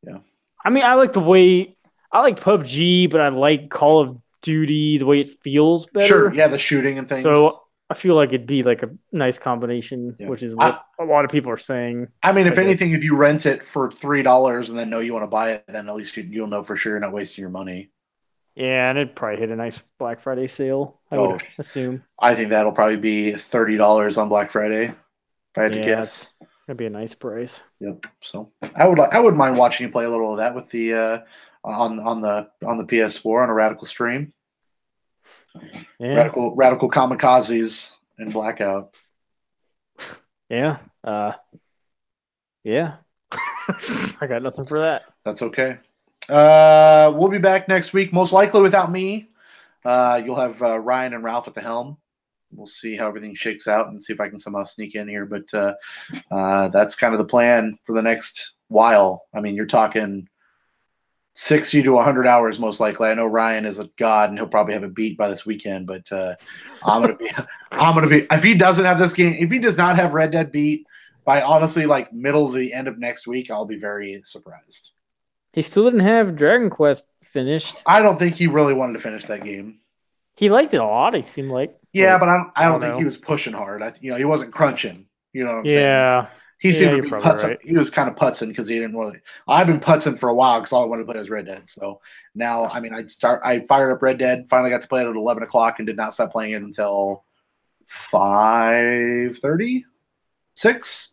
Yeah. I mean, I like PUBG, but I like Call of Duty the way it feels better. Sure, yeah, the shooting and things. So I feel like it'd be like a nice combination, which is what a lot of people are saying. I mean, if anything, if you rent it for $3 and then know you want to buy it, then at least you'll know for sure you're not wasting your money. Yeah, and it'd probably hit a nice Black Friday sale, I would assume. I think that'll probably be $30 on Black Friday, if I had to guess. That'd be a nice price. Yep. So I would mind watching you play a little of that with the on the PS4 on a Radical stream. Yeah. Radical kamikazes and Blackout. Yeah. Yeah. I got nothing for that. That's okay. We'll be back next week, most likely without me. You'll have Ryan and Ralph at the helm. We'll see how everything shakes out and see if I can somehow sneak in here. But that's kind of the plan for the next while. I mean, you're talking 60 to 100 hours, most likely. I know Ryan is a god, and he'll probably have it beat by this weekend. But I'm gonna be. If he doesn't have this game, if he does not have Red Dead beat by honestly like middle to the end of next week, I'll be very surprised. He still didn't have Dragon Quest finished. I don't think he really wanted to finish that game. He liked it a lot. It seemed like. Yeah, but I don't think he was pushing hard. He wasn't crunching. You know what I'm saying? Yeah. He seemed to be putzing. Right. He was kind of putzing because he didn't really. I've been putzing for a while because all I wanted to play was Red Dead. So now, I mean, I fired up Red Dead. Finally got to play it at 11 o'clock and did not stop playing it until 5:30, 6.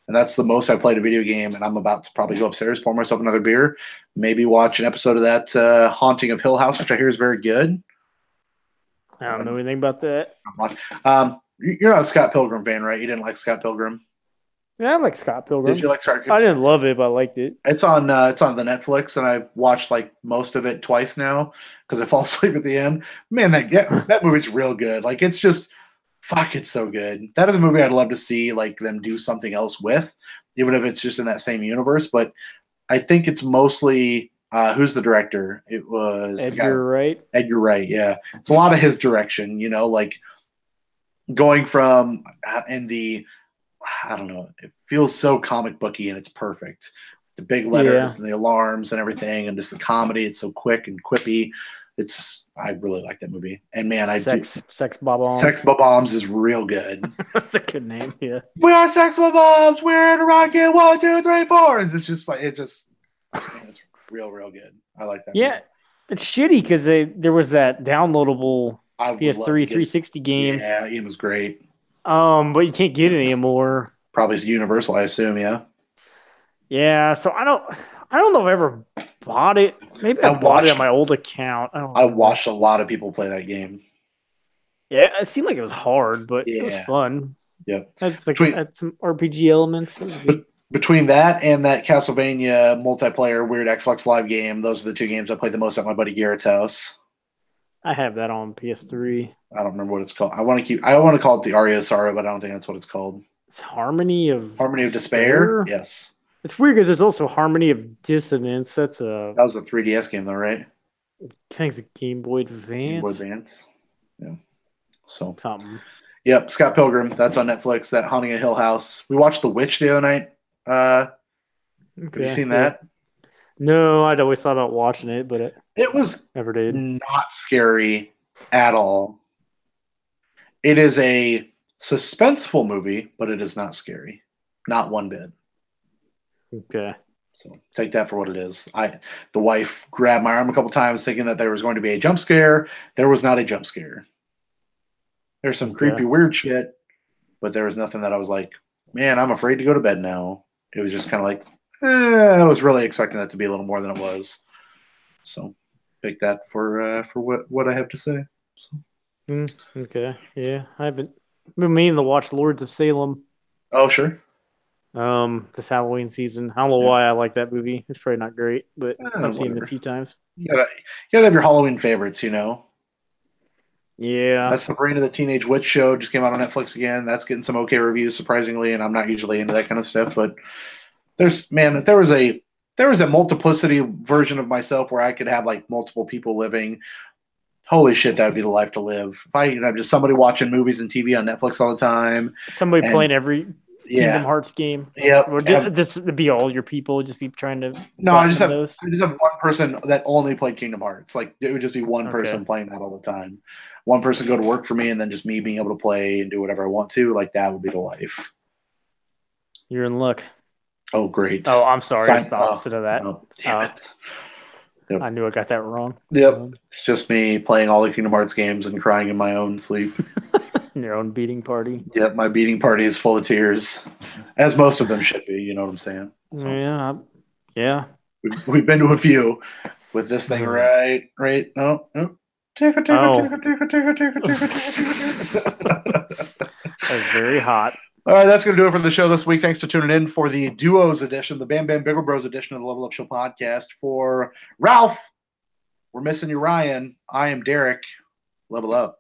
And that's the most I played a video game. And I'm about to probably go upstairs, pour myself another beer, maybe watch an episode of that Haunting of Hill House, which I hear is very good. I don't know anything about that. You're not a Scott Pilgrim fan, right? You didn't like Scott Pilgrim? Yeah, I like Scott Pilgrim. Did you like Scott Pilgrim? I didn't love it, but I liked it. It's on the Netflix, and I've watched like most of it twice now because I fall asleep at the end. Man, that movie's real good. Like it's just it's so good. That is a movie I'd love to see like them do something else with, even if it's just in that same universe. But I think it's mostly who's the director? It was Edgar Wright. Edgar Wright, yeah. It's a lot of his direction, like going from I don't know, it feels so comic booky and it's perfect. The big letters and the alarms and everything and just the comedy. It's so quick and quippy. I really like that movie. And man, Sex Bob-ombs. Sex Bob-ombs is real good. That's a good name, yeah. We are Sex Bob-ombs. We're in a rocket. 1, 2, 3, 4. And it's just like it's real good. I like that. Yeah, movie. It's shitty because there was that downloadable PS3 360 game. Yeah, it was great. But you can't get it anymore. Probably it's Universal, I assume. Yeah. Yeah, so I don't know if I ever bought it. Maybe I bought it on my old account. I watched a lot of people play that game. Yeah, it seemed like it was hard, but it was fun. Yep. Had some RPG elements. Between that and that Castlevania multiplayer weird Xbox Live game, those are the two games I played the most at my buddy Garrett's house. I have that on PS3. I don't remember what it's called. I want to call it the Aria of Sorrow, but I don't think that's what it's called. It's Harmony of Despair? Yes. It's weird because there's also Harmony of Dissonance. That was a 3DS game though, right? I think it's a Game Boy Advance. Game Boy Advance. Yeah. So something. Yep, Scott Pilgrim. That's on Netflix. That Haunting a Hill House. We watched The Witch the other night. Have you seen that? No, I'd always thought about watching it, but it was never did. Not scary at all. It is a suspenseful movie, but it is not scary. Not one bit. Okay. So take that for what it is. The wife grabbed my arm a couple times thinking that there was going to be a jump scare. There was not a jump scare. There's some creepy, weird shit, but there was nothing that I was like, man, I'm afraid to go to bed now. It was just kind of like, I was really expecting that to be a little more than it was. So take that for what I have to say. So. Okay. Yeah. I've been meaning to watch Lords of Salem. Oh, sure. This Halloween season. I don't know why I like that movie. It's probably not great, but I've seen it a few times. You gotta have your Halloween favorites, you know. Yeah. That's Sabrina the Teenage Witch show. Just came out on Netflix again. That's getting some okay reviews, surprisingly, and I'm not usually into that kind of stuff. But if there was a multiplicity version of myself where I could have like multiple people living, holy shit, that would be the life to live. If I just somebody watching movies and TV on Netflix all the time. Somebody playing every Kingdom Hearts game. Yeah. Or this would be all your people, just be trying to. No, I just have one person that only played Kingdom Hearts. Like it would just be one person playing that all the time. One person go to work for me, and then just me being able to play and do whatever I want to. Like that would be the life. You're in luck. Oh, great. Oh, I'm sorry. It's the opposite of that. Oh, damn it. Yep. I knew I got that wrong. Yep. It's just me playing all the Kingdom Hearts games and crying in my own sleep. Your own beating party. Yep, my beating party is full of tears, as most of them should be. You know what I'm saying? So, yeah. We've been to a few with this thing, right? Oh. Take it. That was very hot. All right, that's going to do it for the show this week. Thanks for tuning in for the Duos edition, the Bam Bam Bigger Bros edition of the Level Up Show podcast. For Ralph, we're missing you, Ryan. I am Derek. Level up.